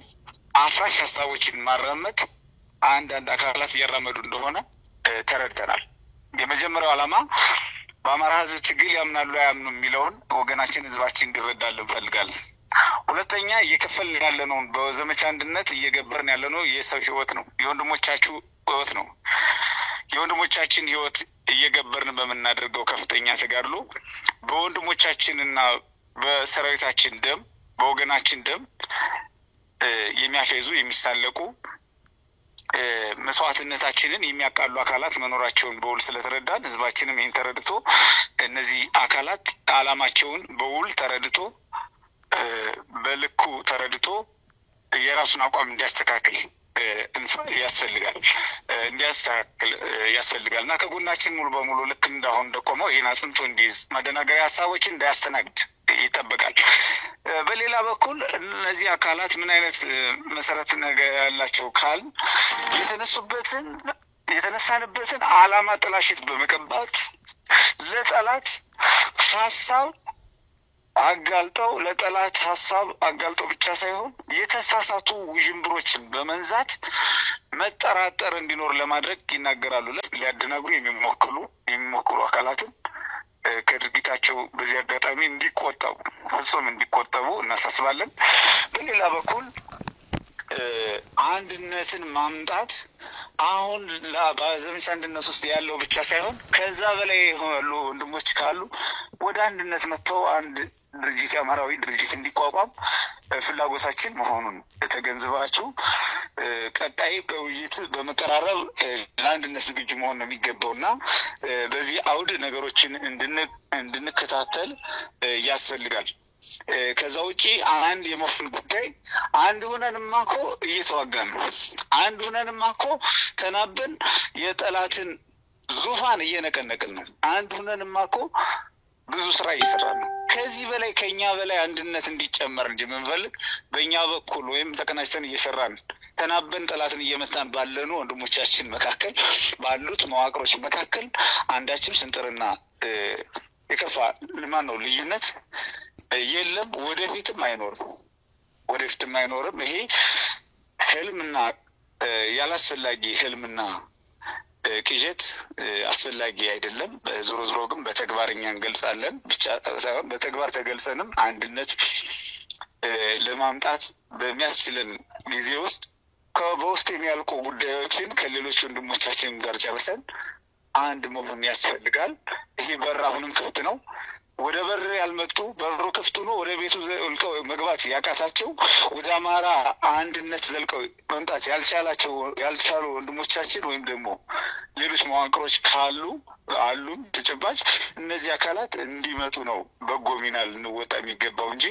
አፍራሽ ሀሳቦችን ማራመድ አንዳንድ አካላት እያራመዱ እንደሆነ ተረድተናል። የመጀመሪያው ዓላማ በአማራ ህዝብ ትግል ያምናሉ አያምኑ የሚለውን ወገናችን ህዝባችን እንዲረዳልን እንፈልጋለን። ሁለተኛ እየከፈልን ያለነውን በዘመቻ አንድነት እየገበርን ያለነው የሰው ህይወት ነው፣ የወንድሞቻችሁ ህይወት ነው። የወንድሞቻችን ህይወት እየገበርን በመናደርገው ከፍተኛ ተጋድሎ በወንድሞቻችንና በሰራዊታችን ደም በወገናችን ደም የሚያፈዙ የሚሳለቁ መስዋዕትነታችንን የሚያቃሉ አካላት መኖራቸውን በውል ስለተረዳን ህዝባችንም ይህን ተረድቶ እነዚህ አካላት ዓላማቸውን በውል ተረድቶ በልኩ ተረድቶ የራሱን አቋም እንዲያስተካክል ያስፈልጋል እና ከጎናችን ሙሉ በሙሉ ልክ እንዳሁን እንደቆመው ይህን አጽንቶ እንዲይዝ ማደናገሪያ ሀሳቦችን እንዳያስተናግድ ይጠበቃል። በሌላ በኩል እነዚህ አካላት ምን አይነት መሰረት ነገር ያላቸው ካል የተነሳንበትን ዓላማ ጥላሽት በመቀባት ለጠላት ሀሳብ አጋልጠው ብቻ ሳይሆን የተሳሳቱ ውዥንብሮችን በመንዛት መጠራጠር እንዲኖር ለማድረግ ይናገራሉ። ሊያደናግሩ የሚሞክሩ አካላትን ከድርጊታቸው በዚህ አጋጣሚ ፍጹም እንዲቆጠቡ እናሳስባለን። በሌላ በኩል አንድነትን ማምጣት አሁን በዘመቻ አንድነት ውስጥ ያለው ብቻ ሳይሆን ከዛ በላይ ያሉ ወንድሞች ካሉ ወደ አንድነት መጥተው አንድ ድርጅት የአማራዊ ድርጅት እንዲቋቋም ፍላጎታችን መሆኑን ተገንዝባችሁ ቀጣይ በውይይት በመቀራረብ ለአንድነት ዝግጁ መሆን ነው የሚገባውና በዚህ አውድ ነገሮችን እንድንከታተል ያስፈልጋል። ከዛ ውጪ አንድ የመሆን ጉዳይ አንድ ሆነንማ እኮ እየተዋጋን ነው። አንድ ሆነንማ እኮ ተናበን የጠላትን ዙፋን እየነቀነቅን ነው። አንድ ሆነንማ እኮ ብዙ ስራ እየሰራን ነው። ከዚህ በላይ ከኛ በላይ አንድነት እንዲጨመር እንጂ የምንፈልግ በእኛ በኩል ወይም ተቀናጅተን እየሰራን ተናበን ጠላትን እየመታን ባለኑ ወንድሞቻችን መካከል ባሉት መዋቅሮች መካከል አንዳችም ስንጥርና የከፋ ልዩነት የለም፣ ወደፊትም አይኖርም። ይሄ ህልምና ያላስፈላጊ ህልምና ቅዠት አስፈላጊ አይደለም። ዞሮ ግን በተግባርኛ እንገልጻለን ብቻ ሳይሆን በተግባር ተገልጸንም አንድነት ለማምጣት በሚያስችለን ጊዜ ውስጥ በውስጥ የሚያልቁ ጉዳዮችን ከሌሎች ወንድሞቻችን ጋር ጨርሰን አንድ መሆን ያስፈልጋል። ይሄ በር አሁንም ክፍት ነው። ወደ በር ያልመጡ በሩ ክፍት ነው ወደ ቤቱ ዘልቀው መግባት ያቃታቸው ወደ አማራ አንድነት ዘልቀው መምጣት ያልቻሉ ወንድሞቻችን ወይም ደግሞ ሌሎች መዋቅሮች አሉ ተጨባጭ እነዚህ አካላት እንዲመጡ ነው በጎ ሚና ልንወጣ የሚገባው እንጂ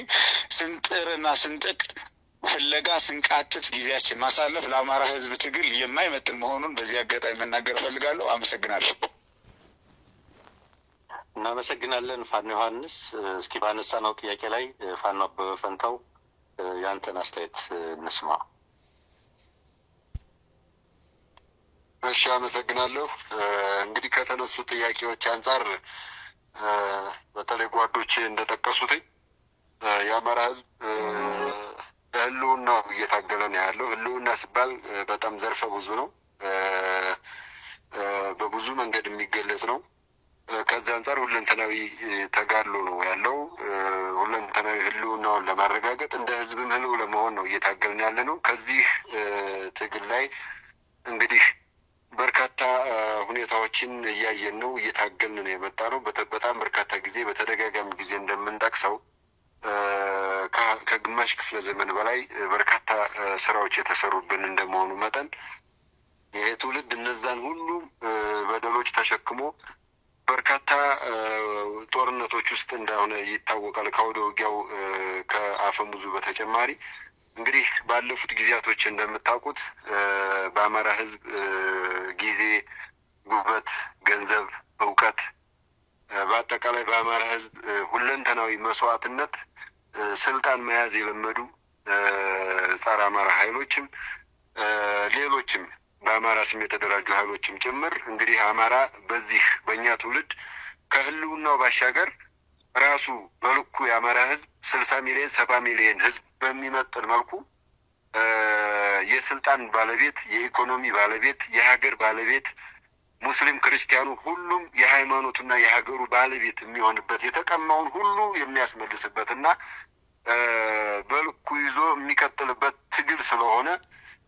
ስንጥርና ስንጥቅ ፍለጋ ስንቃትት ጊዜያችን ማሳለፍ ለአማራ ህዝብ ትግል የማይመጥን መሆኑን በዚህ አጋጣሚ መናገር ፈልጋለሁ። አመሰግናለሁ። እናመሰግናለን ፋኖ ዮሐንስ። እስኪ ባነሳነው ጥያቄ ላይ ፋኖ አበበ ፈንታው ያንተን አስተያየት እንስማ። እሺ አመሰግናለሁ። እንግዲህ ከተነሱ ጥያቄዎች አንፃር በተለይ ጓዶች እንደጠቀሱት የአማራ ህዝብ በህልውናው እየታገለ ነው ያለው። ህልውና ሲባል በጣም ዘርፈ ብዙ ነው፣ በብዙ መንገድ የሚገለጽ ነው። ከዚህ አንፃር ሁለንተናዊ ተጋድሎ ነው ያለው። ሁለንተናዊ ህልውናውን ለማረጋገጥ እንደ ህዝብም ህልው ለመሆን ነው እየታገልን ያለ ነው። ከዚህ ትግል ላይ እንግዲህ በርካታ ሁኔታዎችን እያየን ነው፣ እየታገልን ነው የመጣ ነው። በጣም በርካታ ጊዜ በተደጋጋሚ ጊዜ እንደምንጠቅሰው ከግማሽ ክፍለ ዘመን በላይ በርካታ ስራዎች የተሰሩብን እንደመሆኑ መጠን ይሄ ትውልድ እነዛን ሁሉ በደሎች ተሸክሞ በርካታ ጦርነቶች ውስጥ እንደሆነ ይታወቃል። ከወደ ውጊያው ከአፈሙዙ በተጨማሪ እንግዲህ ባለፉት ጊዜያቶች እንደምታውቁት በአማራ ህዝብ ጊዜ፣ ጉልበት፣ ገንዘብ፣ እውቀት በአጠቃላይ በአማራ ህዝብ ሁለንተናዊ መስዋዕትነት ስልጣን መያዝ የለመዱ ጸረ አማራ ኃይሎችም ሌሎችም በአማራ ስም የተደራጁ ኃይሎችም ጭምር እንግዲህ አማራ በዚህ በእኛ ትውልድ ከህልውናው ባሻገር ራሱ በልኩ የአማራ ህዝብ 60 ሚሊዮን 70 ሚሊዮን ህዝብ በሚመጥን መልኩ የስልጣን ባለቤት፣ የኢኮኖሚ ባለቤት፣ የሀገር ባለቤት፣ ሙስሊም ክርስቲያኑ ሁሉም የሃይማኖቱና የሀገሩ ባለቤት የሚሆንበት የተቀማውን ሁሉ የሚያስመልስበትና በልኩ ይዞ የሚቀጥልበት ትግል ስለሆነ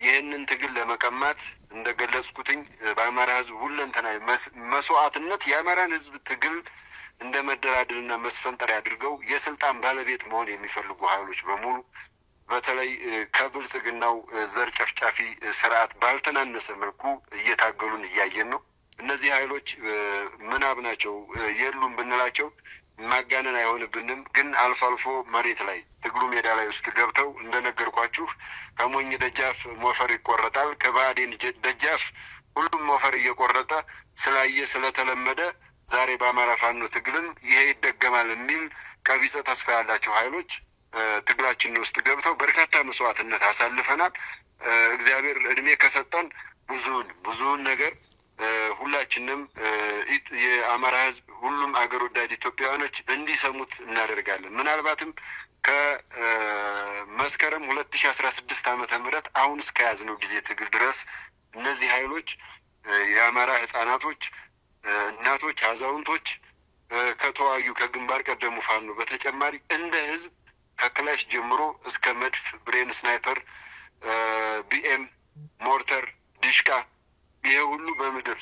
ይህንን ትግል ለመቀማት እንደገለጽኩትኝ በአማራ ህዝብ ሁለንተናዊ መስዋዕትነት የአማራን ህዝብ ትግል እንደ መደላደልና መስፈንጠር አድርገው የስልጣን ባለቤት መሆን የሚፈልጉ ኃይሎች በሙሉ በተለይ ከብልጽግናው ዘር ጨፍጫፊ ስርዓት ባልተናነሰ መልኩ እየታገሉን እያየን ነው። እነዚህ ኃይሎች ምናብ ናቸው የሉም ብንላቸው ማጋነን አይሆንብንም። ግን አልፎ አልፎ መሬት ላይ ትግሉ ሜዳ ላይ ውስጥ ገብተው እንደነገርኳችሁ ከሞኝ ደጃፍ ሞፈር ይቆረጣል፣ ከባዕዴን ደጃፍ ሁሉም ሞፈር እየቆረጠ ስላየ ስለተለመደ ዛሬ በአማራ ፋኖ ትግልም ይሄ ይደገማል የሚል ቀቢጸ ተስፋ ያላቸው ኃይሎች ትግላችን ውስጥ ገብተው በርካታ መስዋዕትነት አሳልፈናል። እግዚአብሔር እድሜ ከሰጠን ብዙውን ነገር ሁላችንም የአማራ ህዝብ ሁሉም አገር ወዳድ ኢትዮጵያውያኖች እንዲሰሙት እናደርጋለን። ምናልባትም ከመስከረም 2016 ዓመተ ምህረት አሁን እስከያዝነው ጊዜ ትግል ድረስ እነዚህ ኃይሎች የአማራ ህጻናቶች፣ እናቶች፣ አዛውንቶች ከተዋዩ ከግንባር ቀደሙ ፋኖ በተጨማሪ እንደ ህዝብ ከክላሽ ጀምሮ እስከ መድፍ፣ ብሬን፣ ስናይፐር፣ ቢኤም፣ ሞርተር፣ ዲሽቃ ይሄ ሁሉ በምድር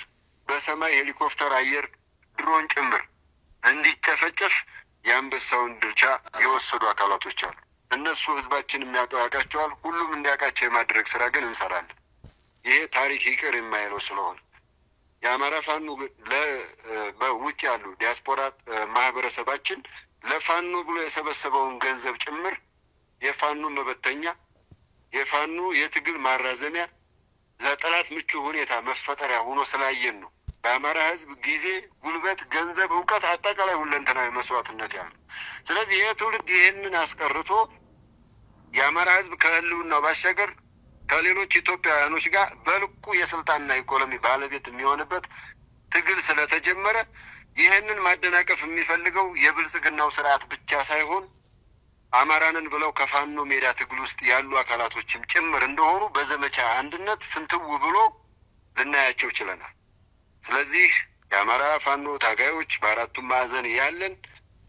በሰማይ ሄሊኮፕተር፣ አየር፣ ድሮን ጭምር እንዲጨፈጨፍ የአንበሳውን ድርሻ የወሰዱ አካላቶች አሉ። እነሱ ህዝባችን የሚያውቃቸዋል። ሁሉም እንዲያውቃቸው የማድረግ ስራ ግን እንሰራለን። ይሄ ታሪክ ይቅር የማይለው ስለሆነ የአማራ ፋኖ በውጭ ያሉ ዲያስፖራ ማህበረሰባችን ለፋኖ ብሎ የሰበሰበውን ገንዘብ ጭምር የፋኖ መበተኛ፣ የፋኖ የትግል ማራዘሚያ፣ ለጠላት ምቹ ሁኔታ መፈጠሪያ ሆኖ ስላየን ነው። በአማራ ህዝብ ጊዜ፣ ጉልበት፣ ገንዘብ፣ እውቀት አጠቃላይ ሁለንተናዊ መስዋዕትነት ያለው። ስለዚህ ይህ ትውልድ ይህንን አስቀርቶ የአማራ ህዝብ ከህልውናው ባሻገር ከሌሎች ኢትዮጵያውያኖች ጋር በልኩ የስልጣንና ኢኮኖሚ ባለቤት የሚሆንበት ትግል ስለተጀመረ ይህንን ማደናቀፍ የሚፈልገው የብልጽግናው ስርዓት ብቻ ሳይሆን አማራንን ብለው ከፋኖ ሜዳ ትግል ውስጥ ያሉ አካላቶችም ጭምር እንደሆኑ በዘመቻ አንድነት ፍንትው ብሎ ልናያቸው ችለናል። ስለዚህ የአማራ ፋኖ ታጋዮች በአራቱም ማዕዘን ያለን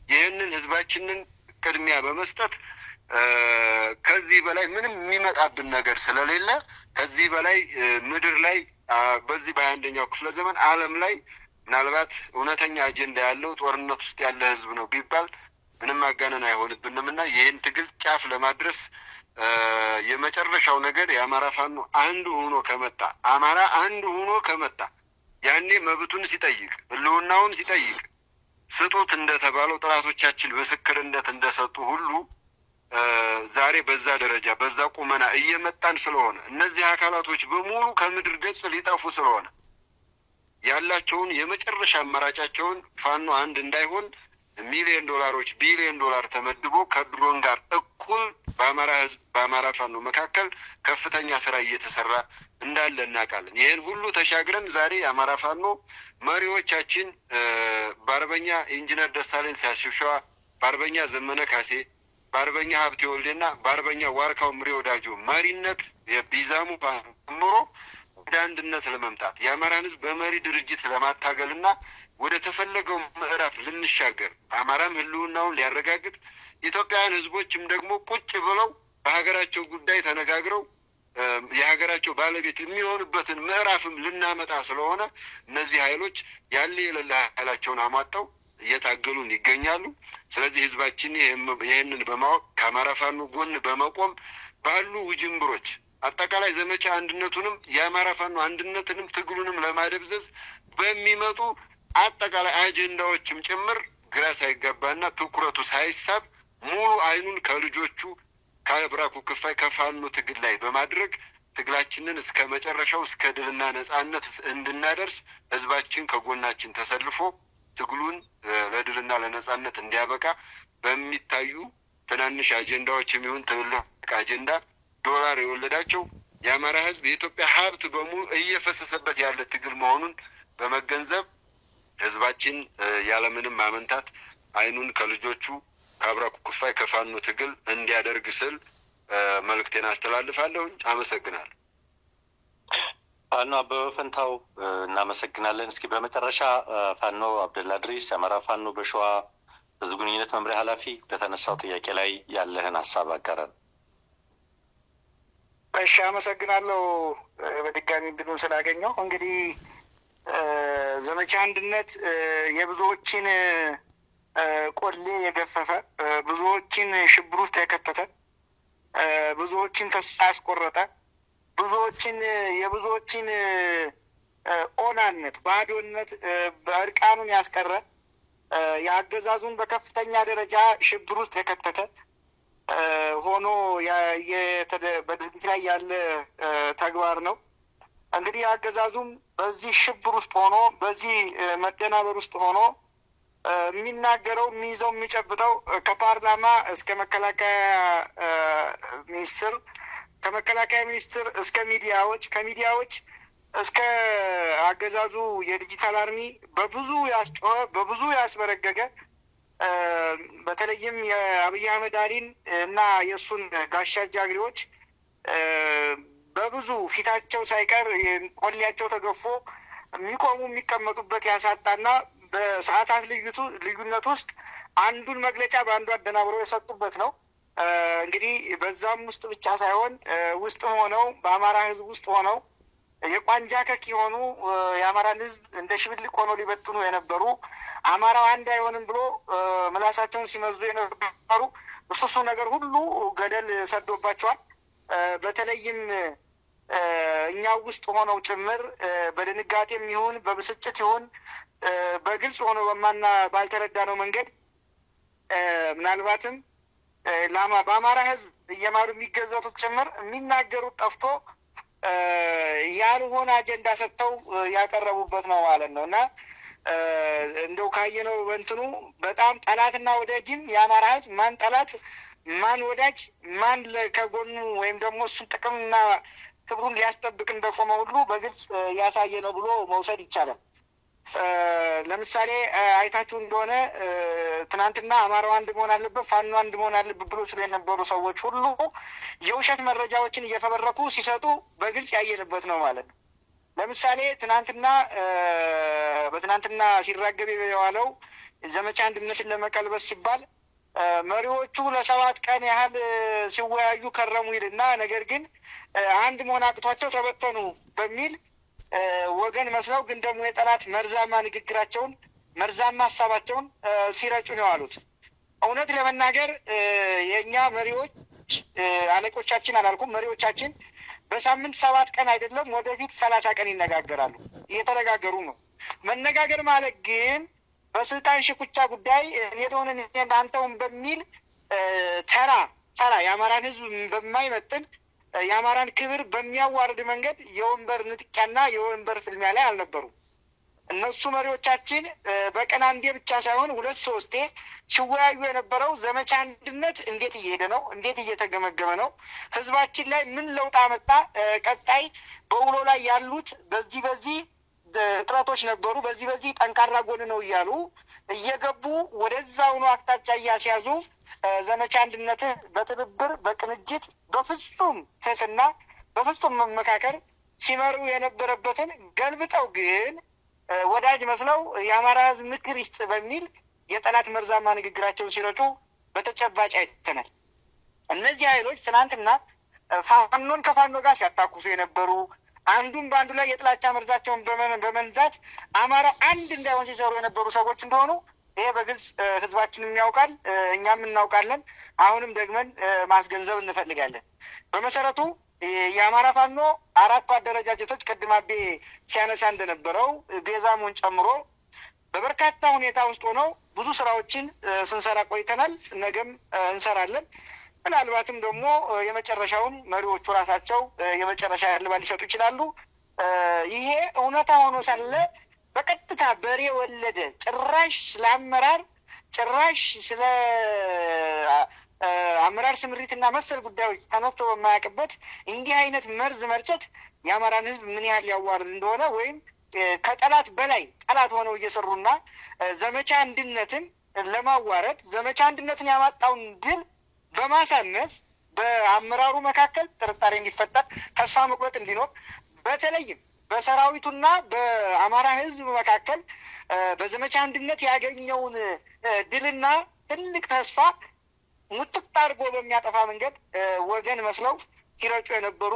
ይህንን ህዝባችንን ቅድሚያ በመስጠት ከዚህ በላይ ምንም የሚመጣብን ነገር ስለሌለ ከዚህ በላይ ምድር ላይ በዚህ በ21ኛው ክፍለ ዘመን ዓለም ላይ ምናልባት እውነተኛ አጀንዳ ያለው ጦርነት ውስጥ ያለ ህዝብ ነው ቢባል ምንም ማጋነን አይሆንብንም እና ይህን ትግል ጫፍ ለማድረስ የመጨረሻው ነገር የአማራ ፋኖ አንዱ ሆኖ ከመጣ አማራ አንዱ ሆኖ ከመጣ ያኔ መብቱን ሲጠይቅ ህልውናውን ሲጠይቅ ስጡት እንደተባለው ጠላቶቻችን ምስክርነት እንደሰጡ ሁሉ ዛሬ በዛ ደረጃ በዛ ቁመና እየመጣን ስለሆነ እነዚህ አካላቶች በሙሉ ከምድር ገጽ ሊጠፉ ስለሆነ ያላቸውን የመጨረሻ አማራጫቸውን ፋኖ አንድ እንዳይሆን ሚሊዮን ዶላሮች ቢሊዮን ዶላር ተመድቦ ከድሮን ጋር እኩል በአማራ ህዝብ በአማራ ፋኖ መካከል ከፍተኛ ስራ እየተሰራ እንዳለ እናውቃለን። ይህን ሁሉ ተሻግረን ዛሬ የአማራ ፋኖ መሪዎቻችን በአርበኛ ኢንጂነር ደሳለኝ ሲያሽብሸዋ፣ በአርበኛ ዘመነ ካሴ፣ በአርበኛ ሀብቴ ወልዴና በአርበኛ ዋርካው ምሬ ወዳጆ መሪነት የቢዛሙ ጀምሮ ወደ አንድነት ለመምጣት የአማራን ህዝብ በመሪ ድርጅት ለማታገልና ወደ ተፈለገው ምዕራፍ ልንሻገር አማራም ህልውናውን ሊያረጋግጥ ኢትዮጵያውያን ህዝቦችም ደግሞ ቁጭ ብለው በሀገራቸው ጉዳይ ተነጋግረው የሀገራቸው ባለቤት የሚሆኑበትን ምዕራፍም ልናመጣ ስለሆነ እነዚህ ኃይሎች ያለ የሌለ ኃይላቸውን አሟጠው እየታገሉን ይገኛሉ። ስለዚህ ህዝባችን ይህንን በማወቅ ከአማራ ፋኖ ጎን በመቆም ባሉ ውጅንብሮች አጠቃላይ ዘመቻ አንድነቱንም የአማራ ፋኖ አንድነትንም ትግሉንም ለማደብዘዝ በሚመጡ አጠቃላይ አጀንዳዎችም ጭምር ግራ ሳይገባና ትኩረቱ ሳይሳብ ሙሉ አይኑን ከልጆቹ ከብራኩ ክፋይ ከፋኖ ትግል ላይ በማድረግ ትግላችንን እስከ መጨረሻው እስከ ድልና ነጻነት እንድናደርስ ህዝባችን ከጎናችን ተሰልፎ ትግሉን ለድልና ለነጻነት እንዲያበቃ በሚታዩ ትናንሽ አጀንዳዎች የሚሆን ትልቅ አጀንዳ ዶላር የወለዳቸው የአማራ ህዝብ የኢትዮጵያ ሀብት በሙሉ እየፈሰሰበት ያለ ትግል መሆኑን በመገንዘብ ህዝባችን ያለምንም ማመንታት አይኑን ከልጆቹ ከአብራኩ ክፋይ ከፋኖ ትግል እንዲያደርግ ስል መልእክቴን አስተላልፋለሁ። አመሰግናለሁ። ፋኖ አበበ ፈንታው እናመሰግናለን። እስኪ በመጨረሻ ፋኖ አብደላ ድሪስ የአማራ ፋኖ በሸዋ ህዝብ ግንኙነት መምሪያ ኃላፊ በተነሳው ጥያቄ ላይ ያለህን ሀሳብ አጋራን። እሺ፣ አመሰግናለሁ በድጋሚ እንድን ስላገኘው። እንግዲህ ዘመቻ አንድነት የብዙዎችን ቆሌ የገፈፈ ብዙዎችን ሽብር ውስጥ የከተተ ብዙዎችን ተስፋ ያስቆረጠ የብዙዎችን ኦናነት ባዶነት በእርቃኑን ያስቀረ የአገዛዙን በከፍተኛ ደረጃ ሽብር ውስጥ የከተተ ሆኖ በድርጊት ላይ ያለ ተግባር ነው። እንግዲህ አገዛዙም በዚህ ሽብር ውስጥ ሆኖ በዚህ መደናበር ውስጥ ሆኖ የሚናገረው የሚይዘው የሚጨብጠው ከፓርላማ እስከ መከላከያ ሚኒስትር ከመከላከያ ሚኒስትር እስከ ሚዲያዎች ከሚዲያዎች እስከ አገዛዙ የዲጂታል አርሚ በብዙ ያስጮኸ በብዙ ያስበረገገ በተለይም የአብይ አህመድ አሊን እና የእሱን ጋሻ ጃግሬዎች በብዙ ፊታቸው ሳይቀር ቆሌያቸው ተገፎ የሚቆሙ የሚቀመጡበት ያሳጣና በሰዓታት ልዩነት ውስጥ አንዱን መግለጫ በአንዱ አደናብረው የሰጡበት ነው። እንግዲህ በዛም ውስጥ ብቻ ሳይሆን ውስጥም ሆነው በአማራ ህዝብ ውስጥ ሆነው የቋንጃ ከክ የሆኑ የአማራን ህዝብ እንደ ሽብልቅ ሆነው ሊበትኑ የነበሩ አማራው አንድ አይሆንም ብሎ ምላሳቸውን ሲመዙ የነበሩ እሱ ነገር ሁሉ ገደል ሰዶባቸዋል። በተለይም እኛው ውስጥ ሆነው ጭምር በድንጋጤም ይሁን በብስጭት ይሁን በግልጽ ሆኖ ባልተረዳነው መንገድ ምናልባትም በአማራ ህዝብ እየማሩ የሚገዘቱት ጭምር የሚናገሩት ጠፍቶ ያልሆነ አጀንዳ ሰጥተው ያቀረቡበት ነው ማለት ነው። እና እንደው ካየነው በእንትኑ በጣም ጠላትና ወዳጅም የአማራ ህዝብ ማን ጠላት ማን ወዳጅ ማን ከጎኑ ወይም ደግሞ እሱን ጥቅምና ክብሩን ሊያስጠብቅ እንደቆመ ሁሉ በግልጽ ያሳየ ነው ብሎ መውሰድ ይቻላል። ለምሳሌ አይታችሁ እንደሆነ ትናንትና አማራው አንድ መሆን አለበት ፋኖ አንድ መሆን አለበት ብሎ ስለ የነበሩ ሰዎች ሁሉ የውሸት መረጃዎችን እየፈበረኩ ሲሰጡ በግልጽ ያየንበት ነው ማለት ነው። ለምሳሌ በትናንትና ሲራገብ የዋለው ዘመቻ አንድነትን ለመቀልበስ ሲባል መሪዎቹ ለ7 ቀን ያህል ሲወያዩ ከረሙ ይልና ነገር ግን አንድ መሆን አቅቷቸው ተበተኑ በሚል ወገን መስለው ግን ደግሞ የጠላት መርዛማ ንግግራቸውን መርዛማ ሀሳባቸውን ሲረጩ ነው ያሉት። እውነት ለመናገር የኛ መሪዎች አለቆቻችን አላልኩም መሪዎቻችን በሳምንት 7 ቀን አይደለም ወደፊት 30 ቀን ይነጋገራሉ። እየተነጋገሩ ነው። መነጋገር ማለት ግን በስልጣን ሽኩቻ ጉዳይ የዶንን አንተውን በሚል ተራ የአማራን ህዝብ በማይመጥን የአማራን ክብር በሚያዋርድ መንገድ የወንበር ንጥቂያና የወንበር ፍልሚያ ላይ አልነበሩም። እነሱ መሪዎቻችን በቀን አንዴ ብቻ ሳይሆን 2-3 ሲወያዩ የነበረው ዘመቻ አንድነት እንዴት እየሄደ ነው፣ እንዴት እየተገመገመ ነው፣ ህዝባችን ላይ ምን ለውጥ አመጣ፣ ቀጣይ በውሎ ላይ ያሉት በዚህ እጥረቶች ነበሩ፣ በዚህ ጠንካራ ጎን ነው እያሉ እየገቡ ወደዛውኑ አቅጣጫ እያስያዙ ዘመቻ አንድነት በትብብር በቅንጅት በፍጹም ትህትና በፍጹም መመካከር ሲመሩ የነበረበትን ገልብጠው ግን ወዳጅ መስለው የአማራ ህዝብ ምክር ይስጥ በሚል የጠላት መርዛማ ንግግራቸውን ሲረጩ በተጨባጭ አይተናል። እነዚህ ኃይሎች ትናንትና ፋኖን ከፋኖ ጋር ሲያታኩሱ የነበሩ አንዱን በአንዱ ላይ የጥላቻ መርዛቸውን በመንዛት አማራ አንድ እንዳይሆን ሲሰሩ የነበሩ ሰዎች እንደሆኑ ይሄ በግልጽ ህዝባችንም ያውቃል፣ እኛም እናውቃለን። አሁንም ደግመን ማስገንዘብ እንፈልጋለን። በመሰረቱ የአማራ ፋኖ አራቱ አደረጃጀቶች ቅድም አቤ ሲያነሳ እንደነበረው ቤዛሙን ጨምሮ በበርካታ ሁኔታ ውስጥ ሆነው ብዙ ስራዎችን ስንሰራ ቆይተናል። ነገም እንሰራለን። ምናልባትም ደግሞ የመጨረሻውን መሪዎቹ ራሳቸው የመጨረሻ እልባት ሊሰጡ ይችላሉ። ይሄ እውነታ ሆኖ ሳለ በቀጥታ በሬ ወለደ ጭራሽ ስለ አመራር ጭራሽ ስለ አመራር ስምሪትና መሰል ጉዳዮች ተነስቶ በማያውቅበት እንዲህ አይነት መርዝ መርጨት የአማራን ህዝብ ምን ያህል ያዋርድ እንደሆነ ወይም ከጠላት በላይ ጠላት ሆነው እየሰሩና ዘመቻ አንድነትን ለማዋረድ ዘመቻ አንድነትን ያማጣውን ድል በማሳነስ በአመራሩ መካከል ጥርጣሬ እንዲፈጠር ተስፋ መቁረጥ እንዲኖር በተለይም በሰራዊቱና በአማራ ህዝብ መካከል በዘመቻ አንድነት ያገኘውን ድልና ትልቅ ተስፋ ሙጥጥ አድርጎ በሚያጠፋ መንገድ ወገን መስለው ሲረጩ የነበሩ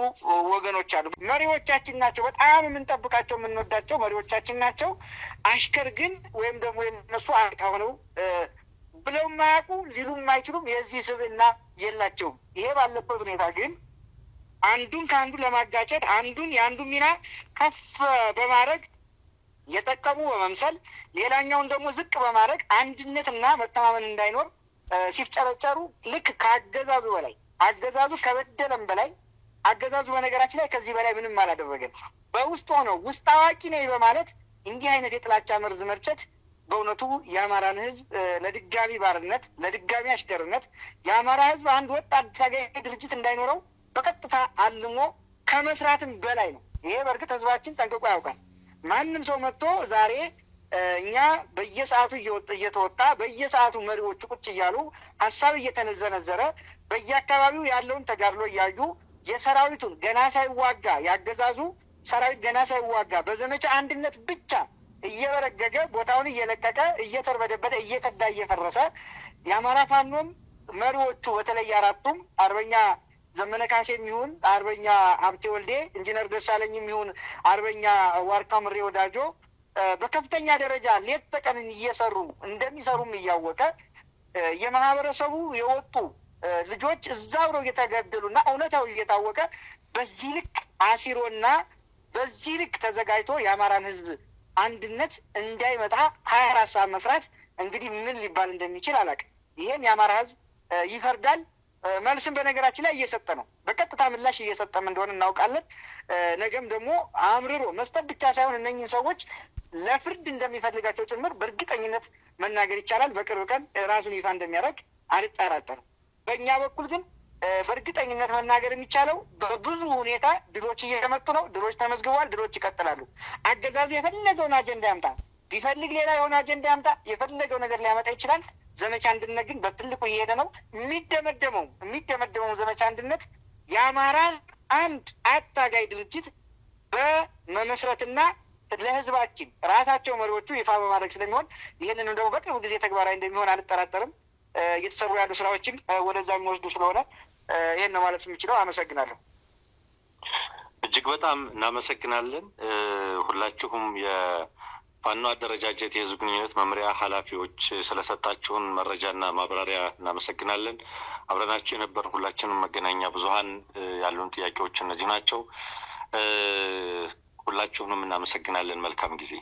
ወገኖች አሉ። መሪዎቻችን ናቸው፣ በጣም የምንጠብቃቸው የምንወዳቸው መሪዎቻችን ናቸው። አሽከር ግን ወይም ደግሞ የነሱ አለቃ ሆነው ብለው የማያውቁ ሊሉ የማይችሉም የዚህ ስብዕና የላቸውም። ይሄ ባለበት ሁኔታ ግን አንዱን ከአንዱ ለማጋጨት አንዱን የአንዱን ሚና ከፍ በማድረግ የጠቀሙ በመምሰል ሌላኛውን ደግሞ ዝቅ በማድረግ አንድነትና መተማመን እንዳይኖር ሲፍጨረጨሩ ልክ ከአገዛዙ በላይ አገዛዙ ከበደለም በላይ አገዛዙ በነገራችን ላይ ከዚህ በላይ ምንም አላደረገም። በውስጥ ሆነው ውስጥ አዋቂ ነኝ በማለት እንዲህ አይነት የጥላቻ መርዝ መርጨት በእውነቱ የአማራን ህዝብ ለድጋሚ ባርነት ለድጋሚ አሽከርነት የአማራ ህዝብ አንድ ወጣት ታጋይ ድርጅት እንዳይኖረው በቀጥታ አልሞ ከመስራትም በላይ ነው። ይሄ በእርግጥ ህዝባችን ጠንቅቆ ያውቃል። ማንም ሰው መጥቶ ዛሬ እኛ በየሰዓቱ እየተወጣ በየሰዓቱ መሪዎቹ ቁጭ እያሉ ሀሳብ እየተነዘነዘረ በየአካባቢው ያለውን ተጋድሎ እያዩ የሰራዊቱን ገና ሳይዋጋ ያገዛዙ ሰራዊት ገና ሳይዋጋ በዘመቻ አንድነት ብቻ እየበረገገ ቦታውን እየለቀቀ እየተርበደበደ እየከዳ እየፈረሰ የአማራ ፋኖም መሪዎቹ በተለይ አራቱም አርበኛ ዘመነ ካሴ የሚሆን አርበኛ ሀብቴ ወልዴ ኢንጂነር ደሳለኝ የሚሆን አርበኛ ዋርካ ምሬ ወዳጆ በከፍተኛ ደረጃ ሌት ተቀን እየሰሩ እንደሚሰሩም እያወቀ የማህበረሰቡ የወጡ ልጆች እዛው ነው እየተገደሉና እውነታው እየታወቀ በዚህ ልክ አሲሮና በዚህ ልክ ተዘጋጅቶ የአማራን ህዝብ አንድነት እንዳይመጣ 24 ሰዓት መስራት እንግዲህ ምን ሊባል እንደሚችል አላውቅም። ይሄን የአማራ ህዝብ ይፈርዳል። መልስም በነገራችን ላይ እየሰጠ ነው። በቀጥታ ምላሽ እየሰጠም እንደሆነ እናውቃለን። ነገም ደግሞ አምርሮ መስጠት ብቻ ሳይሆን እነኝህን ሰዎች ለፍርድ እንደሚፈልጋቸው ጭምር በእርግጠኝነት መናገር ይቻላል። በቅርብ ቀን ራሱን ይፋ እንደሚያደርግ አልጠራጠርም። በእኛ በኩል ግን በእርግጠኝነት መናገር የሚቻለው በብዙ ሁኔታ ድሎች እየመጡ ነው። ድሎች ተመዝግበዋል። ድሎች ይቀጥላሉ። አገዛዙ የፈለገውን አጀንዳ ያምጣ፣ ቢፈልግ ሌላ የሆነ አጀንዳ ያምጣ፣ የፈለገው ነገር ሊያመጣ ይችላል። ዘመቻ አንድነት ግን በትልቁ እየሄደ ነው። የሚደመደመው ዘመቻ አንድነት የአማራን አንድ አታጋይ ድርጅት በመመስረትና ለህዝባችን ራሳቸው መሪዎቹ ይፋ በማድረግ ስለሚሆን ይህንን ደግሞ በቅርብ ጊዜ ተግባራዊ እንደሚሆን አልጠራጠርም። እየተሰሩ ያሉ ስራዎችም ወደዛ የሚወስዱ ስለሆነ ይህን ነው ማለት የምችለው። አመሰግናለሁ። እጅግ በጣም እናመሰግናለን። ሁላችሁም የፋኖ አደረጃጀት የህዝብ ግንኙነት መምሪያ ኃላፊዎች ስለሰጣችሁን መረጃና ማብራሪያ እናመሰግናለን። አብረናችሁ የነበርን ሁላችንም መገናኛ ብዙሃን ያሉን ጥያቄዎች እነዚህ ናቸው። ሁላችሁንም እናመሰግናለን። መልካም ጊዜ